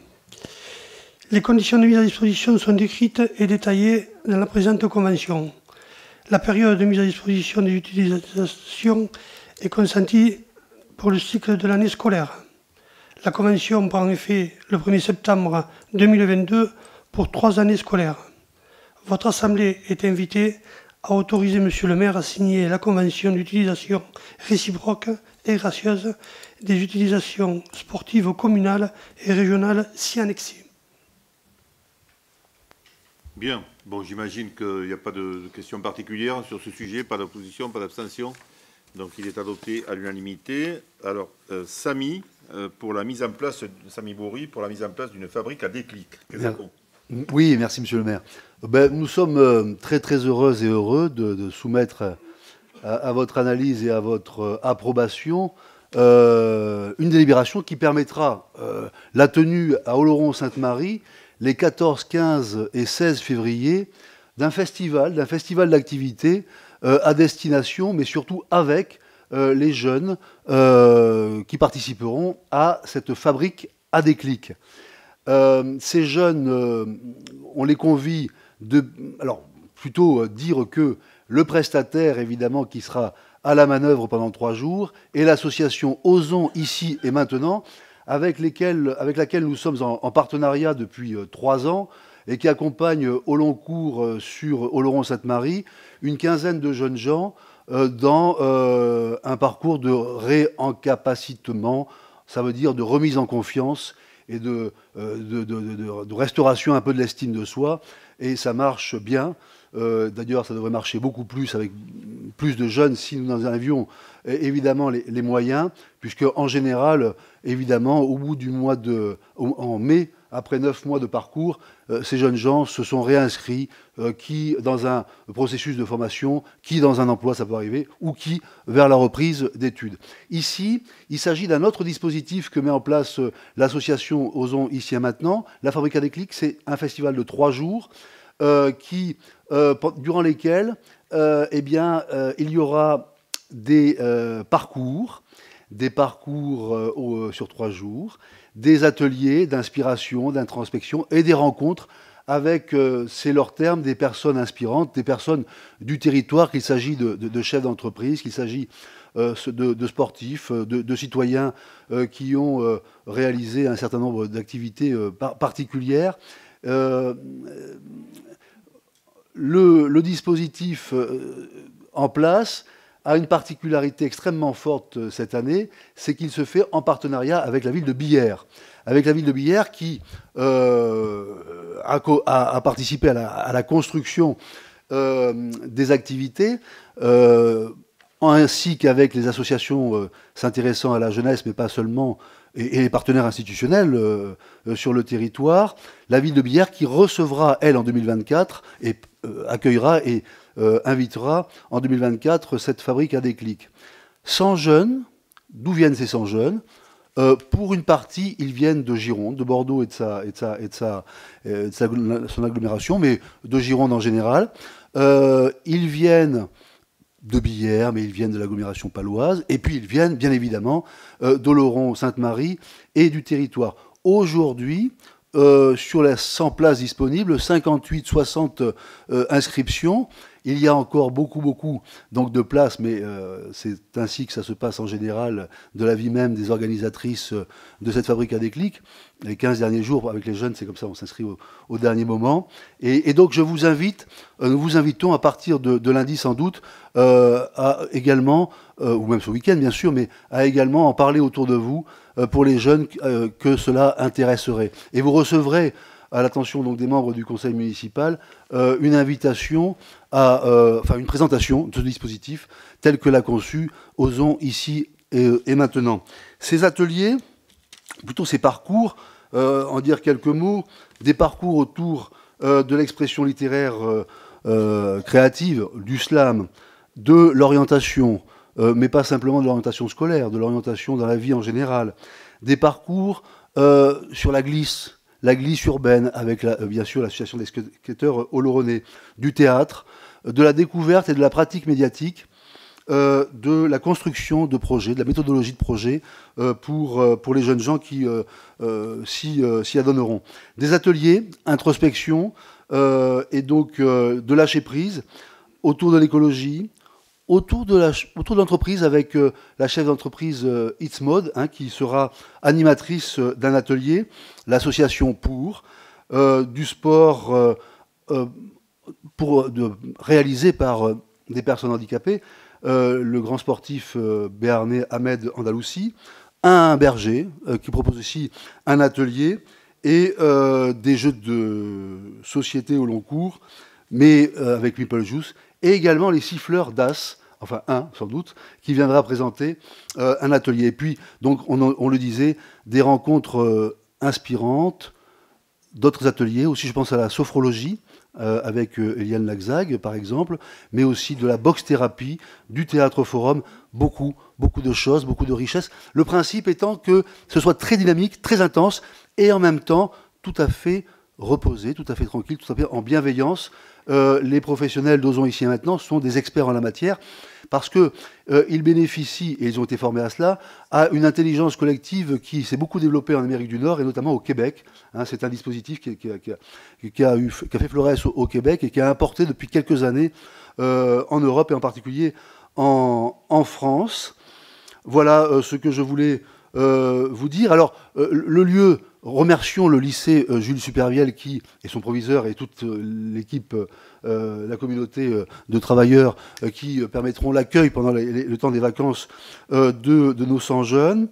Les conditions de mise à disposition sont décrites et détaillées dans la présente convention. La période de mise à disposition des utilisations est consentie pour le cycle de l'année scolaire. La convention prend effet le 1er septembre 2022 pour 3 années scolaires. Votre Assemblée est invitée à autoriser Monsieur le maire à signer la convention d'utilisation réciproque et gracieuse des utilisations sportives communales et régionales si annexées. Bien. Bon, j'imagine qu'il n'y a pas de questions particulières sur ce sujet, pas d'opposition, pas d'abstention. Donc il est adopté à l'unanimité. Alors, Samy, pour la mise en place, Samy Bourri, pour la mise en place d'une fabrique à déclic. Oui, merci Monsieur le maire. Nous sommes très très heureux et heureux de soumettre à votre analyse et à votre approbation une délibération qui permettra la tenue à Oloron-Sainte-Marie les 14, 15 et 16 février d'un festival d'activités à destination, mais surtout avec les jeunes qui participeront à cette fabrique à déclic. Ces jeunes, on les convie alors plutôt dire que le prestataire, évidemment, qui sera à la manœuvre pendant 3 jours, et l'association Osons ici et maintenant, avec laquelle nous sommes en partenariat depuis 3 ans, et qui accompagne au long cours sur Oloron-Sainte-Marie une quinzaine de jeunes gens dans un parcours de réencapacitement, ça veut dire de remise en confiance et de restauration un peu de l'estime de soi, et ça marche bien. D'ailleurs, ça devrait marcher beaucoup plus, avec plus de jeunes, si nous en avions évidemment les moyens, puisque en général, évidemment, au bout du mois en mai, après 9 mois de parcours, ces jeunes gens se sont réinscrits, qui dans un processus de formation, qui dans un emploi, ça peut arriver, ou qui vers la reprise d'études. Ici, il s'agit d'un autre dispositif que met en place l'association Osons ici et maintenant. La Fabrique à déclic, c'est un festival de 3 jours durant lesquels il y aura des parcours sur 3 jours, des ateliers d'inspiration, d'introspection et des rencontres avec, c'est leur terme, des personnes inspirantes, des personnes du territoire, qu'il s'agit de chefs d'entreprise, qu'il s'agit de sportifs, de citoyens qui ont réalisé un certain nombre d'activités particulières. Le dispositif en place a une particularité extrêmement forte cette année, c'est qu'il se fait en partenariat avec la ville de Billère. Avec la ville de Billère qui a participé à la construction des activités, ainsi qu'avec les associations s'intéressant à la jeunesse, mais pas seulement, et les partenaires institutionnels sur le territoire. La ville de Billère qui recevra, elle, en 2024, et accueillera et invitera en 2024 cette fabrique à déclic. 100 jeunes, d'où viennent ces 100 jeunes? Pour une partie, ils viennent de Gironde, de Bordeaux et de son agglomération, mais de Gironde en général. Ils viennent de Billère, mais ils viennent de l'agglomération paloise, et puis ils viennent, bien évidemment, d'Oloron-Sainte-Marie et du territoire. Aujourd'hui, sur les 100 places disponibles, 58-60 inscriptions. Il y a encore beaucoup donc, de places, mais c'est ainsi que ça se passe en général de la vie même des organisatrices de cette fabrique à déclic. Les 15 derniers jours, avec les jeunes, c'est comme ça, on s'inscrit au dernier moment. Et donc, nous vous invitons à partir de lundi sans doute, à également, ou même ce week-end bien sûr, mais à également en parler autour de vous pour les jeunes que cela intéresserait. Et vous recevrez, à l'attention donc des membres du conseil municipal, une invitation une présentation de ce dispositif tel que l'a conçu Osons ici et maintenant. Ces ateliers, plutôt ces parcours, en dire quelques mots, des parcours autour de l'expression littéraire créative, du slam, de l'orientation, mais pas simplement de l'orientation scolaire, de l'orientation dans la vie en général, des parcours sur la glisse urbaine, avec bien sûr l'association des skateurs Oloronais, du théâtre, de la découverte et de la pratique médiatique, de la construction de projets, de la méthodologie de projets pour les jeunes gens qui s'y adonneront. Des ateliers, introspection, et donc de lâcher prise autour de l'écologie, autour de l'entreprise avec la chef d'entreprise It's Mode, qui sera animatrice d'un atelier, l'association du sport réalisé par des personnes handicapées, le grand sportif béarnais Ahmed Andalussi, un berger qui propose aussi un atelier et des jeux de société au long cours, mais avec Meeple Juice, et également les siffleurs d'As, enfin un sans doute, qui viendra présenter un atelier. Et puis, donc, on le disait, des rencontres inspirantes, d'autres ateliers, aussi je pense à la sophrologie, avec Eliane Laxag, par exemple, mais aussi de la boxe-thérapie, du théâtre-forum, beaucoup de choses, beaucoup de richesses. Le principe étant que ce soit très dynamique, très intense, et en même temps tout à fait reposé, tout à fait tranquille, tout à fait en bienveillance. Les professionnels d'Ozon ici et maintenant sont des experts en la matière, parce qu'ils bénéficient, et ils ont été formés à cela, à une intelligence collective qui s'est beaucoup développée en Amérique du Nord, et notamment au Québec. C'est un dispositif qui a fait florès au Québec et qui a importé depuis quelques années en Europe, et en particulier en France. Voilà ce que je voulais vous dire. Alors, le lieu, remercions le lycée Jules Supervielle et son proviseur et toute l'équipe, la communauté de travailleurs qui permettront l'accueil pendant le temps des vacances de nos 100 jeunes.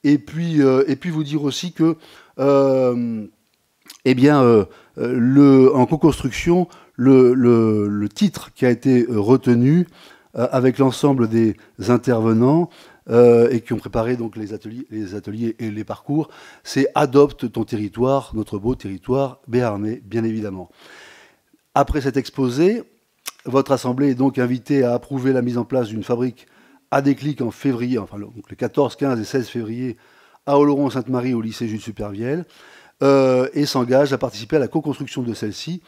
Et puis vous dire aussi que, en co-construction, le titre qui a été retenu avec l'ensemble des intervenants et qui ont préparé donc les ateliers et les parcours, c'est « Adopte ton territoire, notre beau territoire béarnais », bien évidemment. Après cet exposé, votre Assemblée est donc invitée à approuver la mise en place d'une fabrique à déclic en février, enfin les 14, 15 et 16 février, à Oloron-Sainte-Marie au lycée Jules Supervielle, et s'engage à participer à la co-construction de celle-ci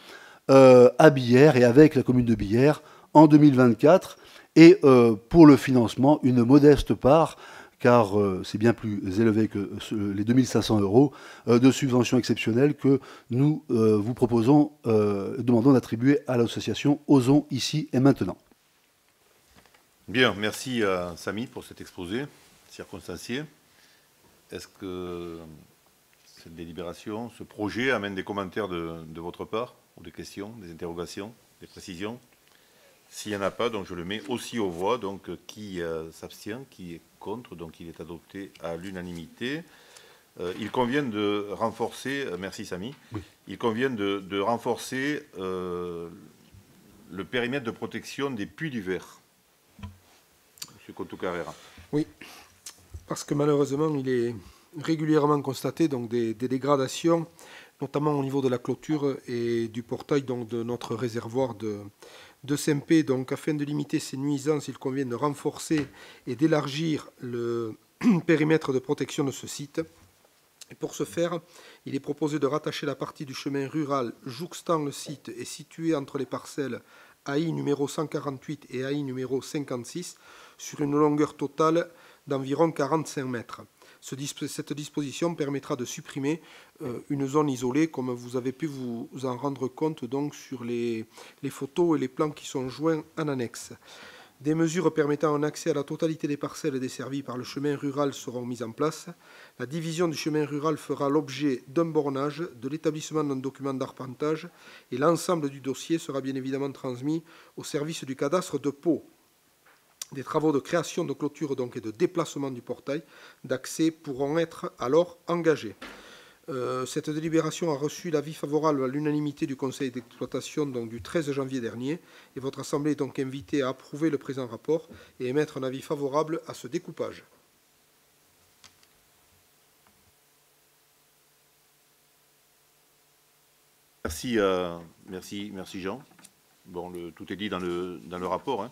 à Billère et avec la commune de Billère en 2024, et pour le financement, une modeste part, car c'est bien plus élevé que les 2500 € de subvention exceptionnelle que nous vous proposons, demandons d'attribuer à l'association Ozon ici et maintenant. Bien, merci à Samy pour cet exposé circonstancié. Est-ce que cette délibération, ce projet amène des commentaires de votre part, ou des questions, des interrogations, des précisions? S'il n'y en a pas, donc je le mets aussi aux voix. Donc qui s'abstient, qui est contre, donc il est adopté à l'unanimité. Il convient de renforcer, merci Samy, oui. Il convient de renforcer le périmètre de protection des puits du Ver. Monsieur Couto-Carrera. Oui, parce que malheureusement, il est régulièrement constaté donc, des dégradations, notamment au niveau de la clôture et du portail donc, de notre réservoir de Saint-Pé. Donc, afin de limiter ces nuisances, il convient de renforcer et d'élargir le périmètre de protection de ce site. Et pour ce faire, il est proposé de rattacher la partie du chemin rural jouxtant le site et située entre les parcelles AI numéro 148 et AI numéro 56 sur une longueur totale d'environ 45 mètres. Cette disposition permettra de supprimer une zone isolée, comme vous avez pu vous en rendre compte donc, sur les photos et les plans qui sont joints en annexe. Des mesures permettant un accès à la totalité des parcelles desservies par le chemin rural seront mises en place. La division du chemin rural fera l'objet d'un bornage, de l'établissement d'un document d'arpentage, et l'ensemble du dossier sera bien évidemment transmis au service du cadastre de Pau. Des travaux de création de clôture donc, et de déplacement du portail d'accès pourront être alors engagés. Cette délibération a reçu l'avis favorable à l'unanimité du Conseil d'exploitation du 13 janvier dernier, et votre Assemblée est donc invitée à approuver le présent rapport et émettre un avis favorable à ce découpage. Merci Jean. Bon, tout est dit dans le rapport. Hein.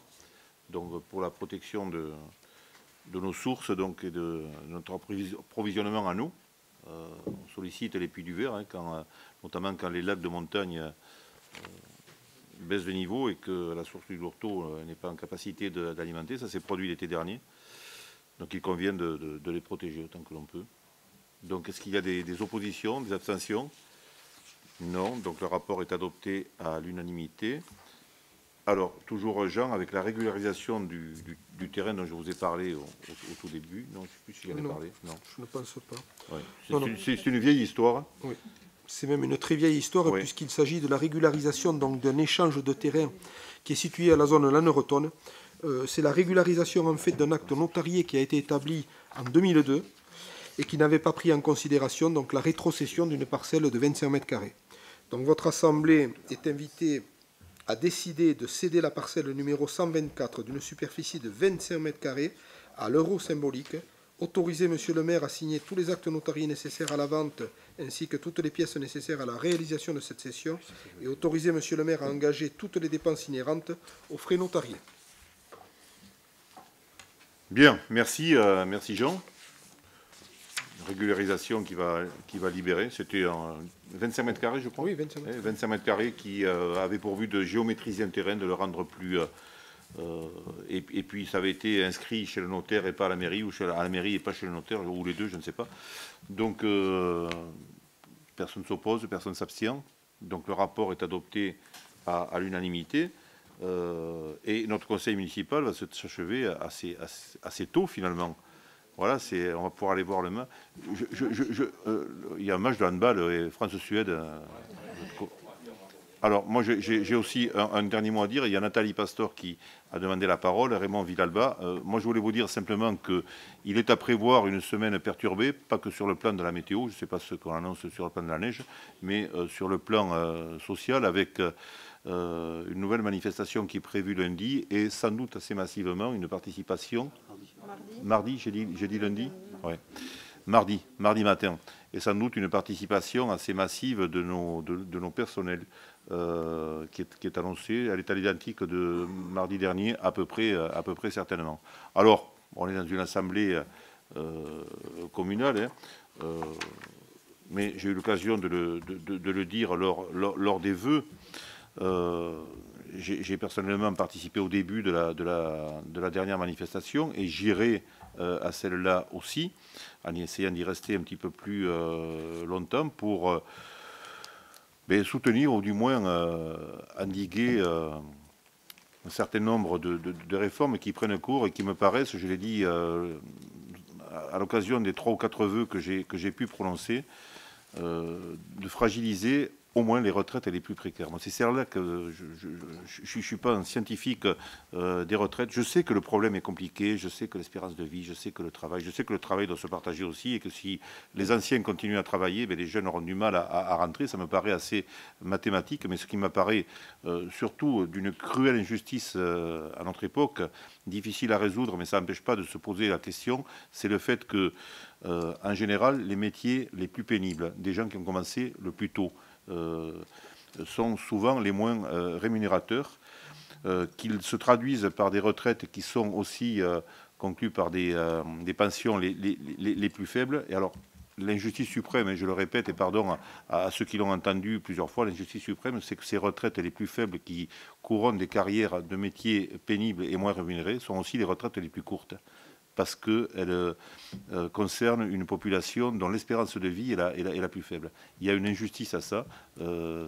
Donc pour la protection nos sources donc, et de notre approvisionnement à nous. On sollicite les puits du Ver, hein, notamment quand les lacs de montagne baissent de niveau et que la source du Lourteau n'est pas en capacité d'alimenter. Ça s'est produit l'été dernier. Donc il convient de les protéger autant que l'on peut. Donc est-ce qu'il y a des oppositions, des abstentions? Non. Donc le rapport est adopté à l'unanimité. Alors, toujours Jean, avec la régularisation du terrain dont je vous ai parlé au tout début. Non, je ne sais plus si j'en ai parlé. Non, je ne pense pas. Ouais. C'est une vieille histoire. Oui. C'est même une très vieille histoire, oui, puisqu'il s'agit de la régularisation d'un échange de terrain qui est situé à la zone Lanneretonne. C'est la régularisation en fait d'un acte notarié qui a été établi en 2002 et qui n'avait pas pris en considération donc, la rétrocession d'une parcelle de 25 mètres carrés. Donc votre Assemblée est invitée a décidé de céder la parcelle numéro 124 d'une superficie de 25 mètres carrés à l'euro symbolique, autoriser Monsieur le maire à signer tous les actes notariés nécessaires à la vente ainsi que toutes les pièces nécessaires à la réalisation de cette cession et autoriser Monsieur le maire à engager toutes les dépenses inhérentes aux frais notariés. Bien, merci, merci Jean. Régularisation qui va libérer. C'était 25 mètres carrés, je crois. Oui, 25 mètres. 25 mètres carrés qui avait pour but de géométriser un terrain, de le rendre plus... et puis ça avait été inscrit chez le notaire et pas à la mairie, ou à la mairie et pas chez le notaire, ou les deux, je ne sais pas. Donc, personne ne s'oppose, personne ne s'abstient. Donc le rapport est adopté à l'unanimité. Et notre conseil municipal va s'achever assez tôt, finalement. Voilà, on va pouvoir aller voir le match. Il y a un match de handball, France-Suède. Alors, moi, j'ai aussi un dernier mot à dire. Il y a Nathalie Pastor qui a demandé la parole, Raymond Villalba. Moi, je voulais vous dire simplement qu'il est à prévoir une semaine perturbée, pas que sur le plan de la météo, je ne sais pas ce qu'on annonce sur le plan de la neige, mais sur le plan social, avec une nouvelle manifestation qui est prévue lundi et sans doute assez massivement une participation... Mardi, j'ai dit lundi, ouais. Mardi matin, et sans doute une participation assez massive de nos personnels qui est annoncée. Elle est à l'identique de mardi dernier, à peu près certainement. Alors, on est dans une assemblée communale, hein, mais j'ai eu l'occasion de le dire lors des vœux. J'ai personnellement participé au début de la dernière manifestation et j'irai à celle-là aussi, en essayant d'y rester un petit peu plus longtemps pour soutenir ou du moins endiguer un certain nombre de réformes qui prennent cours et qui me paraissent, je l'ai dit à l'occasion des 3 ou 4 vœux que j'ai pu prononcer, de fragiliser au moins les retraites les plus précaires. Moi, c'est celle-là que je ne suis pas un scientifique des retraites. Je sais que le problème est compliqué, je sais que l'espérance de vie, je sais que le travail doit se partager aussi, et que si les anciens continuent à travailler, les jeunes auront du mal à rentrer. Ça me paraît assez mathématique, mais ce qui m'apparaît surtout d'une cruelle injustice à notre époque, difficile à résoudre, mais ça n'empêche pas de se poser la question, c'est le fait que, en général, les métiers les plus pénibles, des gens qui ont commencé le plus tôt, sont souvent les moins rémunérateurs, qu'ils se traduisent par des retraites qui sont aussi conclues par des pensions les plus faibles. Et alors, l'injustice suprême, et je le répète, et pardon à ceux qui l'ont entendu plusieurs fois, l'injustice suprême, c'est que ces retraites les plus faibles qui couronnent des carrières de métiers pénibles et moins rémunérés sont aussi les retraites les plus courtes, parce qu'elle concerne une population dont l'espérance de vie est la plus faible. Il y a une injustice à ça.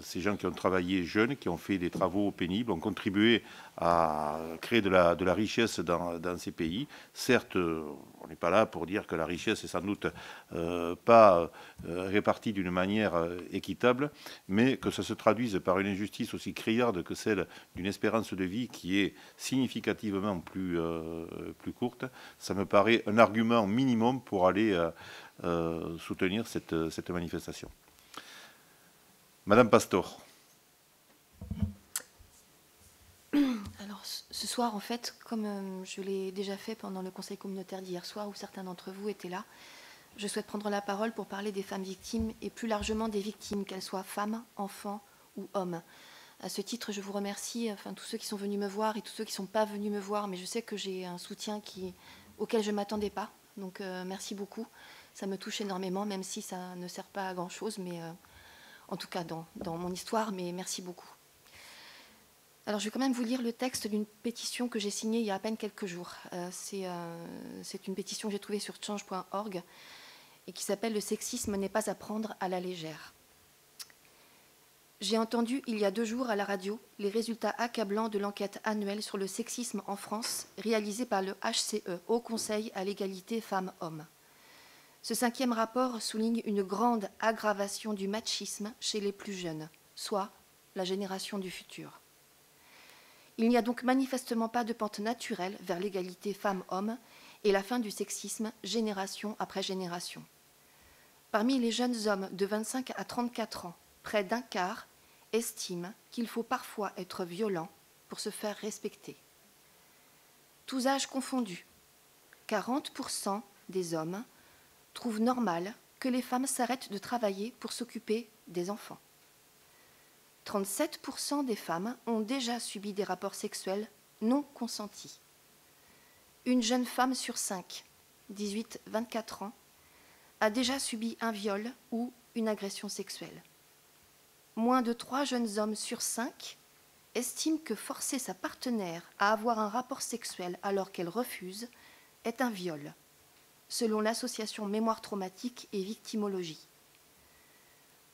Ces gens qui ont travaillé jeunes, qui ont fait des travaux pénibles, ont contribué à créer de la richesse dans ces pays. Certes, on n'est pas là pour dire que la richesse est sans doute pas répartie d'une manière équitable, mais que ça se traduise par une injustice aussi criarde que celle d'une espérance de vie qui est significativement plus courte. Ça me paraît un argument minimum pour aller soutenir cette manifestation. Madame Pastor. Alors, ce soir, en fait, comme je l'ai déjà fait pendant le conseil communautaire d'hier soir, où certains d'entre vous étaient là, je souhaite prendre la parole pour parler des femmes victimes et plus largement des victimes, qu'elles soient femmes, enfants ou hommes. À ce titre, je vous remercie, tous ceux qui sont venus me voir et tous ceux qui ne sont pas venus me voir, mais je sais que j'ai un soutien qui auquel je ne m'attendais pas. Donc merci beaucoup. Ça me touche énormément, même si ça ne sert pas à grand-chose, mais en tout cas dans mon histoire, mais merci beaucoup. Alors je vais quand même vous lire le texte d'une pétition que j'ai signée il y a à peine quelques jours. C'est une pétition que j'ai trouvée sur change.org et qui s'appelle « Le sexisme n'est pas à prendre à la légère ». J'ai entendu il y a 2 jours à la radio les résultats accablants de l'enquête annuelle sur le sexisme en France réalisée par le HCE, Haut Conseil à l'égalité femmes-hommes. Ce 5e rapport souligne une grande aggravation du machisme chez les plus jeunes, soit la génération du futur. Il n'y a donc manifestement pas de pente naturelle vers l'égalité femmes-hommes et la fin du sexisme génération après génération. Parmi les jeunes hommes de 25 à 34 ans, près d'un quart estiment qu'il faut parfois être violent pour se faire respecter. Tous âges confondus, 40% des hommes trouvent normal que les femmes s'arrêtent de travailler pour s'occuper des enfants. 37% des femmes ont déjà subi des rapports sexuels non consentis. Une jeune femme sur 5, 18-24 ans, a déjà subi un viol ou une agression sexuelle. Moins de 3 jeunes hommes sur 5 estiment que forcer sa partenaire à avoir un rapport sexuel alors qu'elle refuse est un viol, selon l'association Mémoire traumatique et victimologie.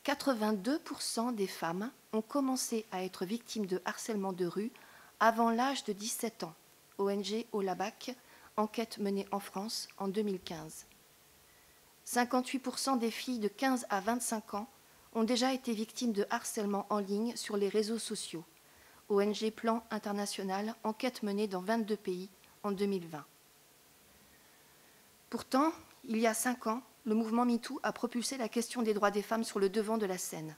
82% des femmes ont commencé à être victimes de harcèlement de rue avant l'âge de 17 ans, ONG Olabac, enquête menée en France en 2015. 58% des filles de 15 à 25 ans ont déjà été victimes de harcèlement en ligne sur les réseaux sociaux, ONG Plan International, enquête menée dans 22 pays en 2020. Pourtant, il y a 5 ans, le mouvement MeToo a propulsé la question des droits des femmes sur le devant de la scène.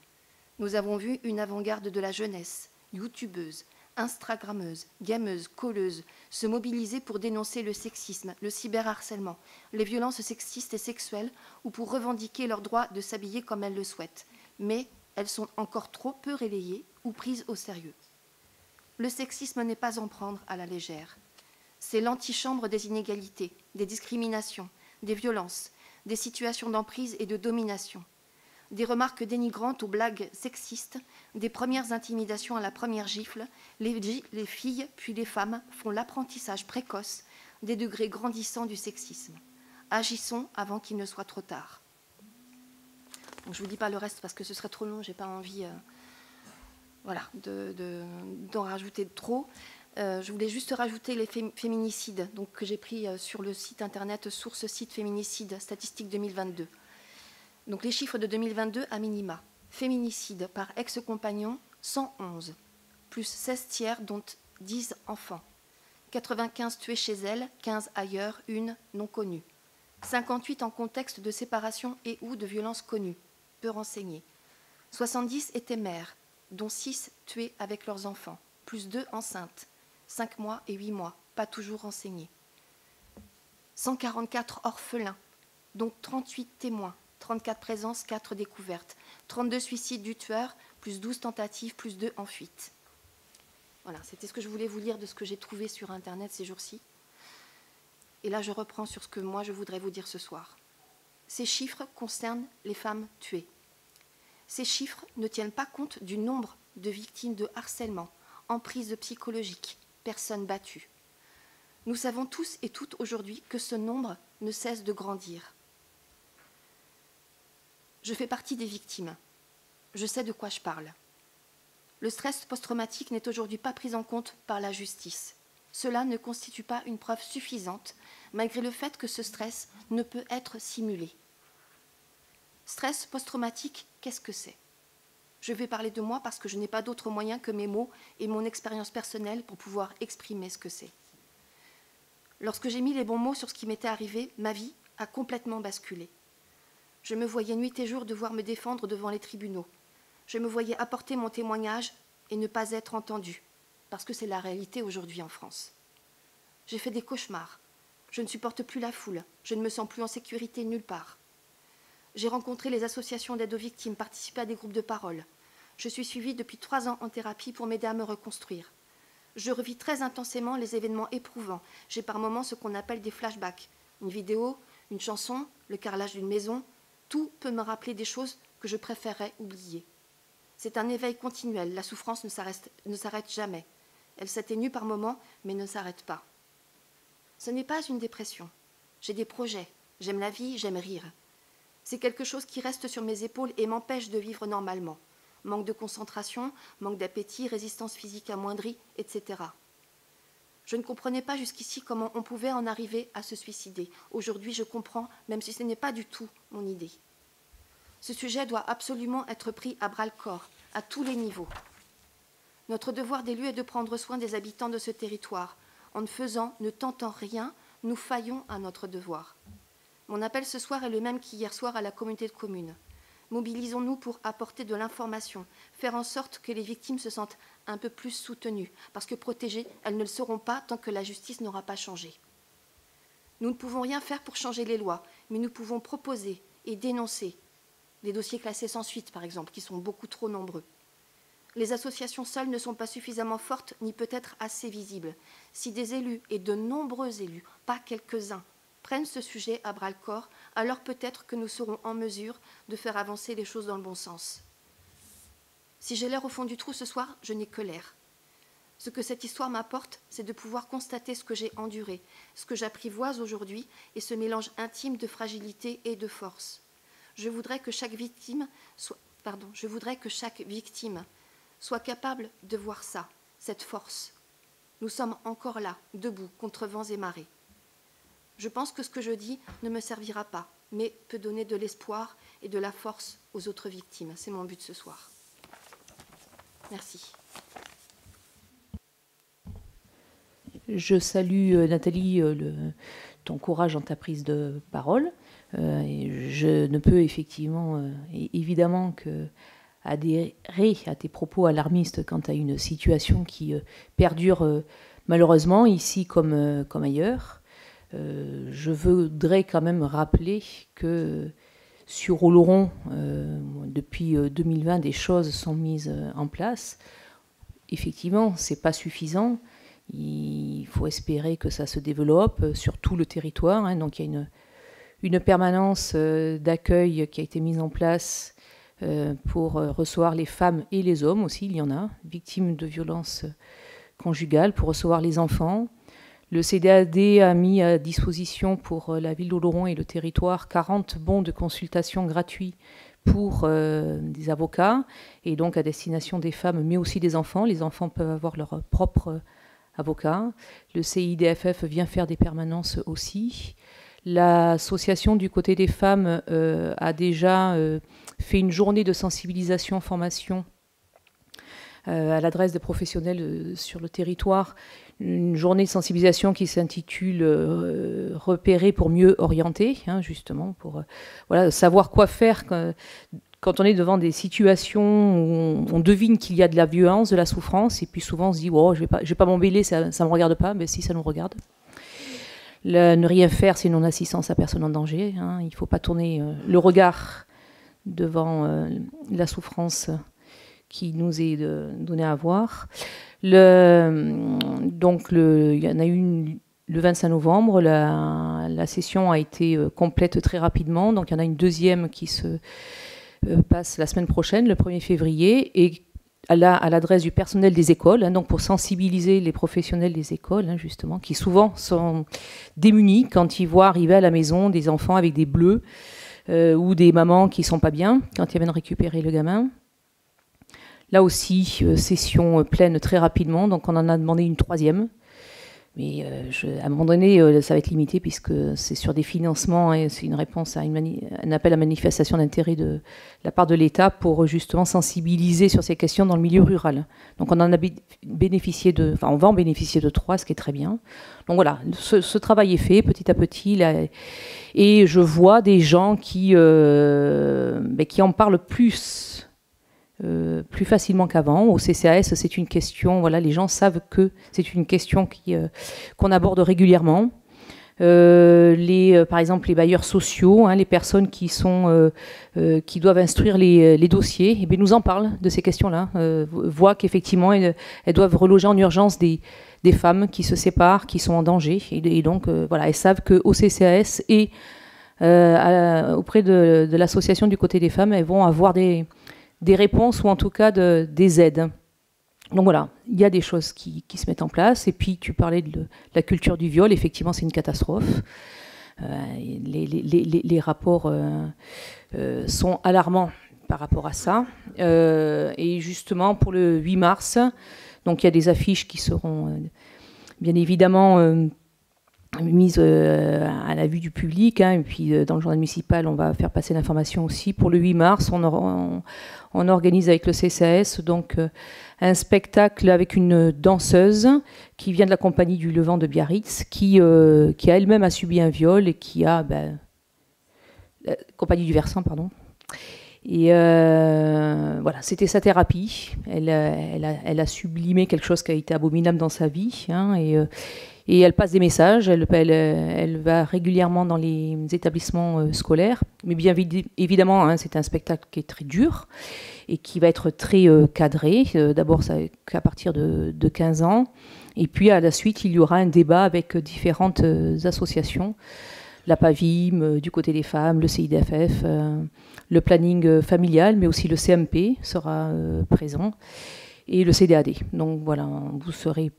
Nous avons vu une avant-garde de la jeunesse, youtubeuse, instagrammeuse, gameuse, colleuse, se mobiliser pour dénoncer le sexisme, le cyberharcèlement, les violences sexistes et sexuelles ou pour revendiquer leur droit de s'habiller comme elles le souhaitent. Mais elles sont encore trop peu relayées ou prises au sérieux. Le sexisme n'est pas à en prendre à la légère. C'est l'antichambre des inégalités, des discriminations, des violences, des situations d'emprise et de domination, des remarques dénigrantes aux blagues sexistes, des premières intimidations à la première gifle, les filles puis les femmes font l'apprentissage précoce des degrés grandissants du sexisme. Agissons avant qu'il ne soit trop tard. Donc, je ne vous dis pas le reste parce que ce serait trop long, je n'ai pas envie d'en rajouter trop. Je voulais juste rajouter les féminicides que j'ai pris sur le site internet Source Site Féminicide, Statistiques 2022. Donc les chiffres de 2022 à minima. Féminicide par ex-compagnon, 111, plus 16 tiers dont 10 enfants. 95 tués chez elle, 15 ailleurs, 1 non connue. 58 en contexte de séparation et ou de violence connue, peu renseignés. 70 étaient mères, dont 6 tués avec leurs enfants, plus 2 enceintes. 5 mois et 8 mois, pas toujours renseignés. 144 orphelins, dont 38 témoins, 34 présences, 4 découvertes, 32 suicides du tueur, plus 12 tentatives, plus 2 en fuite. Voilà, c'était ce que je voulais vous lire de ce que j'ai trouvé sur Internet ces jours-ci. Et là, je reprends sur ce que moi, je voudrais vous dire ce soir. Ces chiffres concernent les femmes tuées. Ces chiffres ne tiennent pas compte du nombre de victimes de harcèlement, emprise psychologique, personnes battues. Nous savons tous et toutes aujourd'hui que ce nombre ne cesse de grandir. Je fais partie des victimes. Je sais de quoi je parle. Le stress post-traumatique n'est aujourd'hui pas pris en compte par la justice. Cela ne constitue pas une preuve suffisante, malgré le fait que ce stress ne peut être simulé. Stress post-traumatique, qu'est-ce que c'est ? Je vais parler de moi parce que je n'ai pas d'autre moyen que mes mots et mon expérience personnelle pour pouvoir exprimer ce que c'est. Lorsque j'ai mis les bons mots sur ce qui m'était arrivé, ma vie a complètement basculé. Je me voyais nuit et jour devoir me défendre devant les tribunaux. Je me voyais apporter mon témoignage et ne pas être entendue, parce que c'est la réalité aujourd'hui en France. J'ai fait des cauchemars. Je ne supporte plus la foule. Je ne me sens plus en sécurité nulle part. J'ai rencontré les associations d'aide aux victimes, participé à des groupes de parole. Je suis suivie depuis 3 ans en thérapie pour m'aider à me reconstruire. Je revis très intensément les événements éprouvants. J'ai par moments ce qu'on appelle des flashbacks. Une vidéo, une chanson, le carrelage d'une maison, tout peut me rappeler des choses que je préférerais oublier. C'est un éveil continuel, la souffrance ne s'arrête jamais. Elle s'atténue par moments, mais ne s'arrête pas. Ce n'est pas une dépression. J'ai des projets, j'aime la vie, j'aime rire. C'est quelque chose qui reste sur mes épaules et m'empêche de vivre normalement. Manque de concentration, manque d'appétit, résistance physique amoindrie, etc. Je ne comprenais pas jusqu'ici comment on pouvait en arriver à se suicider. Aujourd'hui, je comprends, même si ce n'est pas du tout mon idée. Ce sujet doit absolument être pris à bras-le-corps, à tous les niveaux. Notre devoir d'élu est de prendre soin des habitants de ce territoire. En ne tentant rien, nous faillons à notre devoir. Mon appel ce soir est le même qu'hier soir à la communauté de communes. Mobilisons-nous pour apporter de l'information, faire en sorte que les victimes se sentent un peu plus soutenues, parce que protégées, elles ne le seront pas tant que la justice n'aura pas changé. Nous ne pouvons rien faire pour changer les lois, mais nous pouvons proposer et dénoncer les dossiers classés sans suite, par exemple, qui sont beaucoup trop nombreux. Les associations seules ne sont pas suffisamment fortes, ni peut-être assez visibles. Si des élus, et de nombreux élus, pas quelques-uns, prennent ce sujet à bras-le-corps, alors peut-être que nous serons en mesure de faire avancer les choses dans le bon sens. Si j'ai l'air au fond du trou ce soir, je n'ai que l'air. Ce que cette histoire m'apporte, c'est de pouvoir constater ce que j'ai enduré, ce que j'apprivoise aujourd'hui, et ce mélange intime de fragilité et de force. Je voudrais que chaque victime soit capable de voir ça, cette force. Nous sommes encore là, debout, contre vents et marées. Je pense que ce que je dis ne me servira pas, mais peut donner de l'espoir et de la force aux autres victimes. C'est mon but ce soir. Merci. Je salue, Nathalie, ton courage dans ta prise de parole. Et je ne peux effectivement, évidemment, que adhérer à tes propos alarmistes quant à une situation qui perdure malheureusement ici comme ailleurs. Je voudrais quand même rappeler que sur Oloron, depuis 2020, des choses sont mises en place. Effectivement, ce n'est pas suffisant. Il faut espérer que ça se développe sur tout le territoire. Hein. Donc il y a une permanence d'accueil qui a été mise en place pour recevoir les femmes et les hommes aussi, il y en a, victimes de violences conjugales, pour recevoir les enfants. Le CDAD a mis à disposition pour la ville d'Oloron et le territoire 40 bons de consultation gratuits pour des avocats, et donc à destination des femmes, mais aussi des enfants. Les enfants peuvent avoir leur propre avocat. Le CIDFF vient faire des permanences aussi. L'association du côté des femmes a déjà fait une journée de sensibilisation, formation à l'adresse des professionnels sur le territoire, une journée de sensibilisation qui s'intitule Repérer pour mieux orienter, hein, justement, pour savoir quoi faire quand on est devant des situations où on devine qu'il y a de la violence, de la souffrance, et puis souvent on se dit oh, je vais pas m'embêler, ça ne me regarde pas, mais si, ça nous regarde. Ne rien faire, c'est non-assistance à personne en danger. Hein. Il ne faut pas tourner le regard devant la souffrance qui nous est donnée à voir. Il y en a eu le 25 novembre. La session a été complète très rapidement. Donc il y en a une deuxième qui se passe la semaine prochaine, le 1er février, et à l'adresse du personnel des écoles, hein, donc pour sensibiliser les professionnels des écoles, hein, justement, qui souvent sont démunis quand ils voient arriver à la maison des enfants avec des bleus ou des mamans qui ne sont pas bien quand ils viennent récupérer le gamin. Là aussi, session pleine très rapidement, donc on en a demandé une troisième. Mais à un moment donné, ça va être limité puisque c'est sur des financements et c'est une réponse à un appel à manifestation d'intérêt de la part de l'État pour justement sensibiliser sur ces questions dans le milieu rural. Donc on en a bénéficié on va en bénéficier de 3, ce qui est très bien. Donc voilà, ce travail est fait petit à petit là, et je vois des gens qui en parlent plus facilement qu'avant. Au CCAS, c'est une question, les gens savent que c'est une question qu'on aborde régulièrement. par exemple les bailleurs sociaux, les personnes qui doivent instruire les dossiers, et bien, nous en parlent de ces questions-là, voient qu'effectivement elles doivent reloger en urgence des femmes qui se séparent, qui sont en danger, et donc voilà, elles savent qu'au CCAS et auprès de l'association du côté des femmes, elles vont avoir des réponses ou en tout cas des aides. Donc voilà, il y a des choses qui se mettent en place. Et puis tu parlais de la culture du viol, effectivement c'est une catastrophe. Les rapports sont alarmants par rapport à ça. Et justement pour le 8 mars, donc il y a des affiches qui seront bien évidemment mise à la vue du public, et puis dans le journal municipal on va faire passer l'information aussi. Pour le 8 mars on organise avec le CCAS donc un spectacle avec une danseuse qui vient de la compagnie du Levant de Biarritz, qui a elle-même a subi un viol et qui a la compagnie du Versant, pardon. Et voilà, c'était sa thérapie. Elle a sublimé quelque chose qui a été abominable dans sa vie, et elle passe des messages, elle va régulièrement dans les établissements scolaires. Mais bien évidemment, c'est un spectacle qui est très dur et qui va être très cadré. D'abord, qu'à partir de 15 ans. Et puis, à la suite, il y aura un débat avec différentes associations. La PAVIM, du côté des femmes, le CIDFF, le planning familial, mais aussi le CMP sera présent. Et le CDAD. Donc voilà, vous serez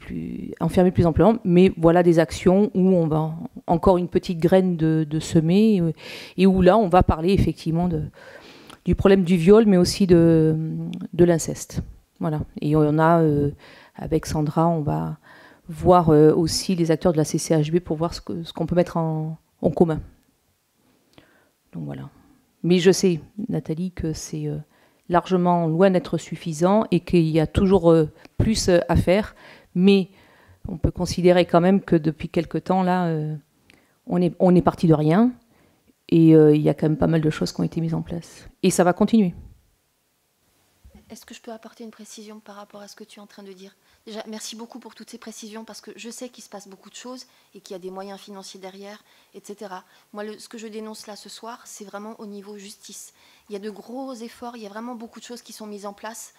enfermés plus amplement, mais voilà des actions où on va encore une petite graine de semer, et où là on va parler effectivement du problème du viol, mais aussi de l'inceste. Voilà. Et on a, avec Sandra, on va voir aussi les acteurs de la CCHB pour voir ce qu'on peut mettre en commun. Donc voilà. Mais je sais, Nathalie, que c'est largement loin d'être suffisant et qu'il y a toujours plus à faire, mais on peut considérer quand même que depuis quelque temps là, on est parti de rien, et il y a quand même pas mal de choses qui ont été mises en place, et ça va continuer. Est-ce que je peux apporter une précision par rapport à ce que tu es en train de dire? Déjà, merci beaucoup pour toutes ces précisions, parce que je sais qu'il se passe beaucoup de choses et qu'il y a des moyens financiers derrière, etc. Moi, ce que je dénonce là ce soir, c'est vraiment au niveau justice. Il y a de gros efforts, il y a vraiment beaucoup de choses qui sont mises en place.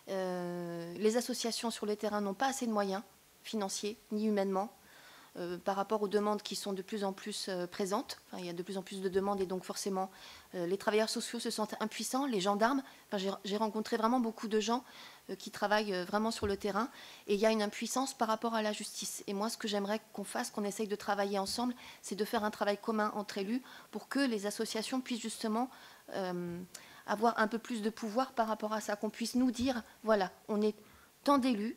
Les associations sur le terrain n'ont pas assez de moyens financiers, ni humainement, par rapport aux demandes qui sont de plus en plus présentes. Enfin, il y a de plus en plus de demandes, et donc forcément, les travailleurs sociaux se sentent impuissants, les gendarmes. Enfin, j'ai rencontré vraiment beaucoup de gens qui travaillent vraiment sur le terrain, et il y a une impuissance par rapport à la justice. Et moi, ce que j'aimerais qu'on fasse, qu'on essaye de travailler ensemble, c'est de faire un travail commun entre élus pour que les associations puissent justement avoir un peu plus de pouvoir par rapport à ça, qu'on puisse nous dire, voilà, on est tant d'élus,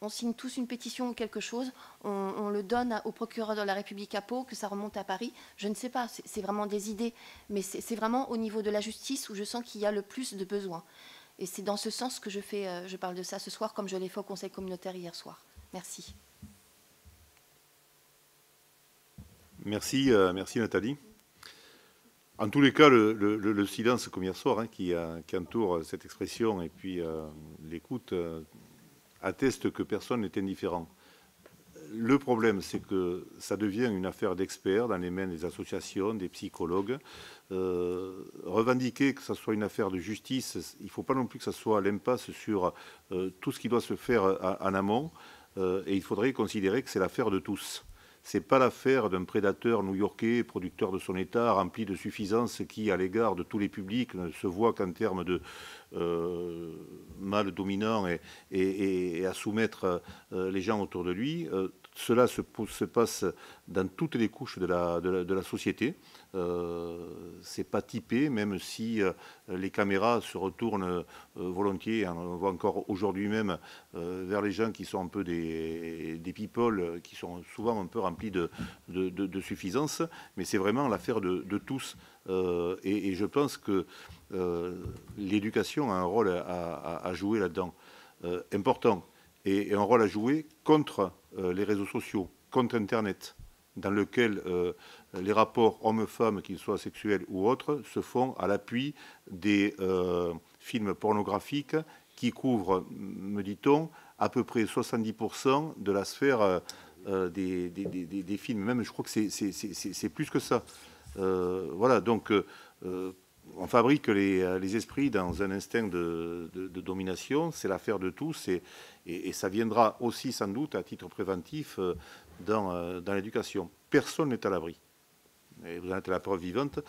on signe tous une pétition ou quelque chose, on le donne au procureur de la République à Pau, que ça remonte à Paris, je ne sais pas, c'est vraiment des idées, mais c'est vraiment au niveau de la justice où je sens qu'il y a le plus de besoins. Et c'est dans ce sens que je parle de ça ce soir, comme je l'ai fait au Conseil communautaire hier soir. Merci. Merci Nathalie. En tous les cas, le silence, comme hier soir, qui entoure cette expression, et puis l'écoute, atteste que personne n'est indifférent. Le problème, c'est que ça devient une affaire d'experts dans les mains des associations, des psychologues. Revendiquer que ça soit une affaire de justice, il ne faut pas non plus que ça soit l'impasse sur tout ce qui doit se faire en amont, et il faudrait considérer que c'est l'affaire de tous. Ce n'est pas l'affaire d'un prédateur new-yorkais, producteur de son État, rempli de suffisance, qui, à l'égard de tous les publics, ne se voit qu'en termes de mâle dominant et à soumettre les gens autour de lui. Cela se passe dans toutes les couches de la société. C'est pas typé, même si les caméras se retournent volontiers. On voit encore aujourd'hui même vers les gens qui sont un peu des people, qui sont souvent un peu remplis de suffisance. Mais c'est vraiment l'affaire de tous. Et je pense que l'éducation a un rôle à jouer là-dedans, important, et un rôle à jouer contre les réseaux sociaux, contre Internet, dans lequel les rapports hommes-femmes, qu'ils soient sexuels ou autres, se font à l'appui des films pornographiques qui couvrent, me dit-on, à peu près 70% de la sphère des films. Même, je crois que c'est plus que ça. Voilà, donc on fabrique les esprits dans un instinct de domination. C'est l'affaire de tous, et ça viendra aussi sans doute à titre préventif dans l'éducation. Personne n'est à l'abri. Et vous en êtes la preuve vivante.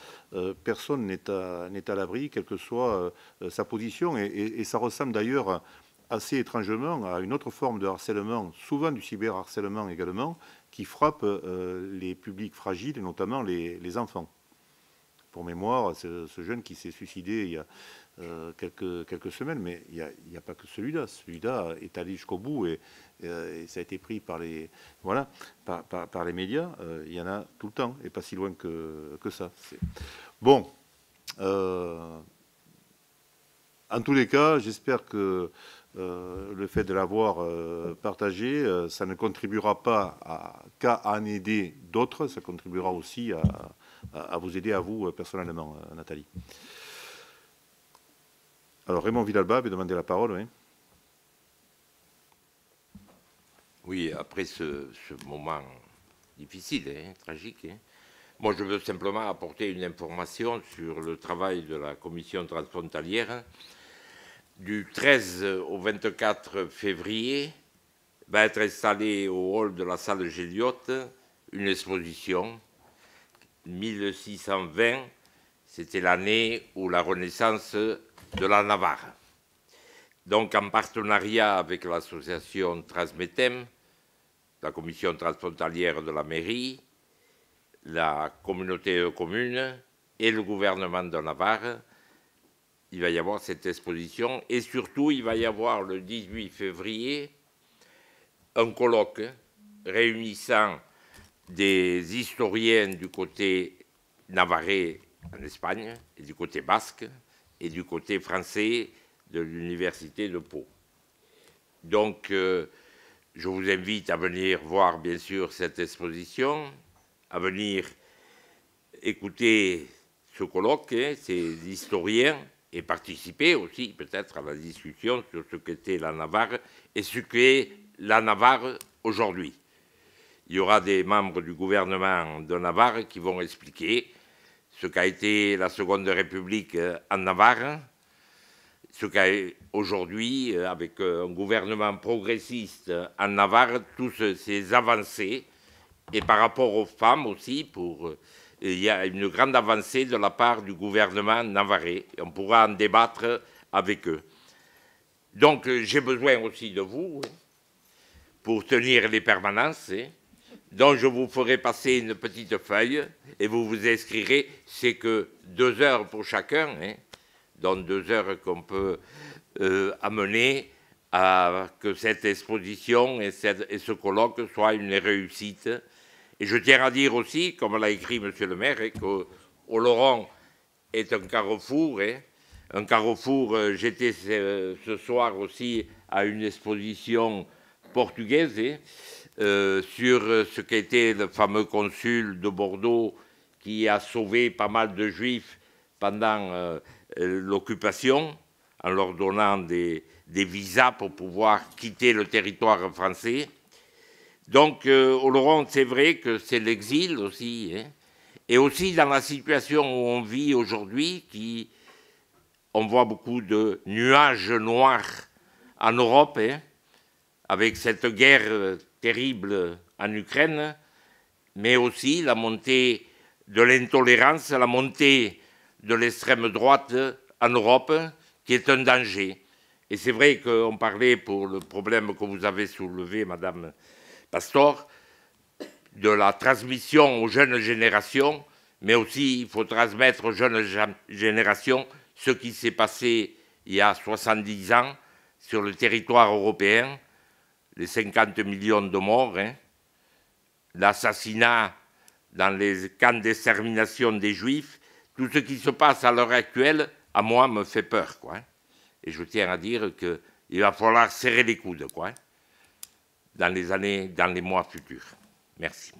Personne n'est à l'abri, quelle que soit sa position. Et ça ressemble d'ailleurs assez étrangement à une autre forme de harcèlement, souvent du cyberharcèlement également, qui frappe les publics fragiles, et notamment les enfants. Pour mémoire, ce jeune qui s'est suicidé il y a quelques semaines, mais il n'y a pas que celui-là. Celui-là est allé jusqu'au bout, et ça a été pris par les médias. Il y en a tout le temps, et pas si loin que ça. Bon. En tous les cas, j'espère que le fait de l'avoir partagé, ça ne contribuera pas qu'à en aider d'autres, ça contribuera aussi à vous aider à vous personnellement, Nathalie. Alors Raymond Villalba avait demandé la parole. Oui, oui, après ce moment difficile, tragique, moi je veux simplement apporter une information sur le travail de la commission transfrontalière. Du 13 au 24 février va être installée au hall de la salle Géliotte une exposition 1620, c'était l'année où la renaissance de la Navarre. Donc en partenariat avec l'association Transmetem, la commission transfrontalière de la mairie, la communauté de communes et le gouvernement de Navarre, il va y avoir cette exposition, et surtout il va y avoir le 18 février un colloque réunissant des historiens du côté navarrais en Espagne, et du côté basque, et du côté français de l'université de Pau. Donc je vous invite à venir voir bien sûr cette exposition, à venir écouter ce colloque, ces historiens, et participer aussi peut-être à la discussion sur ce qu'était la Navarre et ce qu'est la Navarre aujourd'hui. Il y aura des membres du gouvernement de Navarre qui vont expliquer ce qu'a été la Seconde République en Navarre, ce qu'a aujourd'hui, avec un gouvernement progressiste en Navarre, toutes ces avancées, et par rapport aux femmes aussi, il y a une grande avancée de la part du gouvernement navarrais. On pourra en débattre avec eux. Donc j'ai besoin aussi de vous pour tenir les permanences. Donc je vous ferai passer une petite feuille et vous vous inscrirez. C'est que 2 heures pour chacun, donc 2 heures qu'on peut amener à que cette exposition et ce colloque soient une réussite. Et je tiens à dire aussi, comme l'a écrit M. le maire, qu'Oloron est un carrefour. Un carrefour, j'étais ce soir aussi à une exposition portugaise sur ce qu'était le fameux consul de Bordeaux qui a sauvé pas mal de juifs pendant l'occupation, en leur donnant des visas pour pouvoir quitter le territoire français. Donc, Oloron, c'est vrai que c'est l'exil aussi, et aussi dans la situation où on vit aujourd'hui, on voit beaucoup de nuages noirs en Europe, avec cette guerre terrible en Ukraine, mais aussi la montée de l'intolérance, la montée de l'extrême droite en Europe, qui est un danger. Et c'est vrai qu'on parlait, pour le problème que vous avez soulevé, Madame Pastor, de la transmission aux jeunes générations, mais aussi il faut transmettre aux jeunes générations ce qui s'est passé il y a 70 ans sur le territoire européen, les 50 millions de morts, l'assassinat dans les camps d'extermination des Juifs, tout ce qui se passe à l'heure actuelle, à moi, me fait peur, Et je tiens à dire qu'il va falloir serrer les coudes, dans les mois futurs. Merci.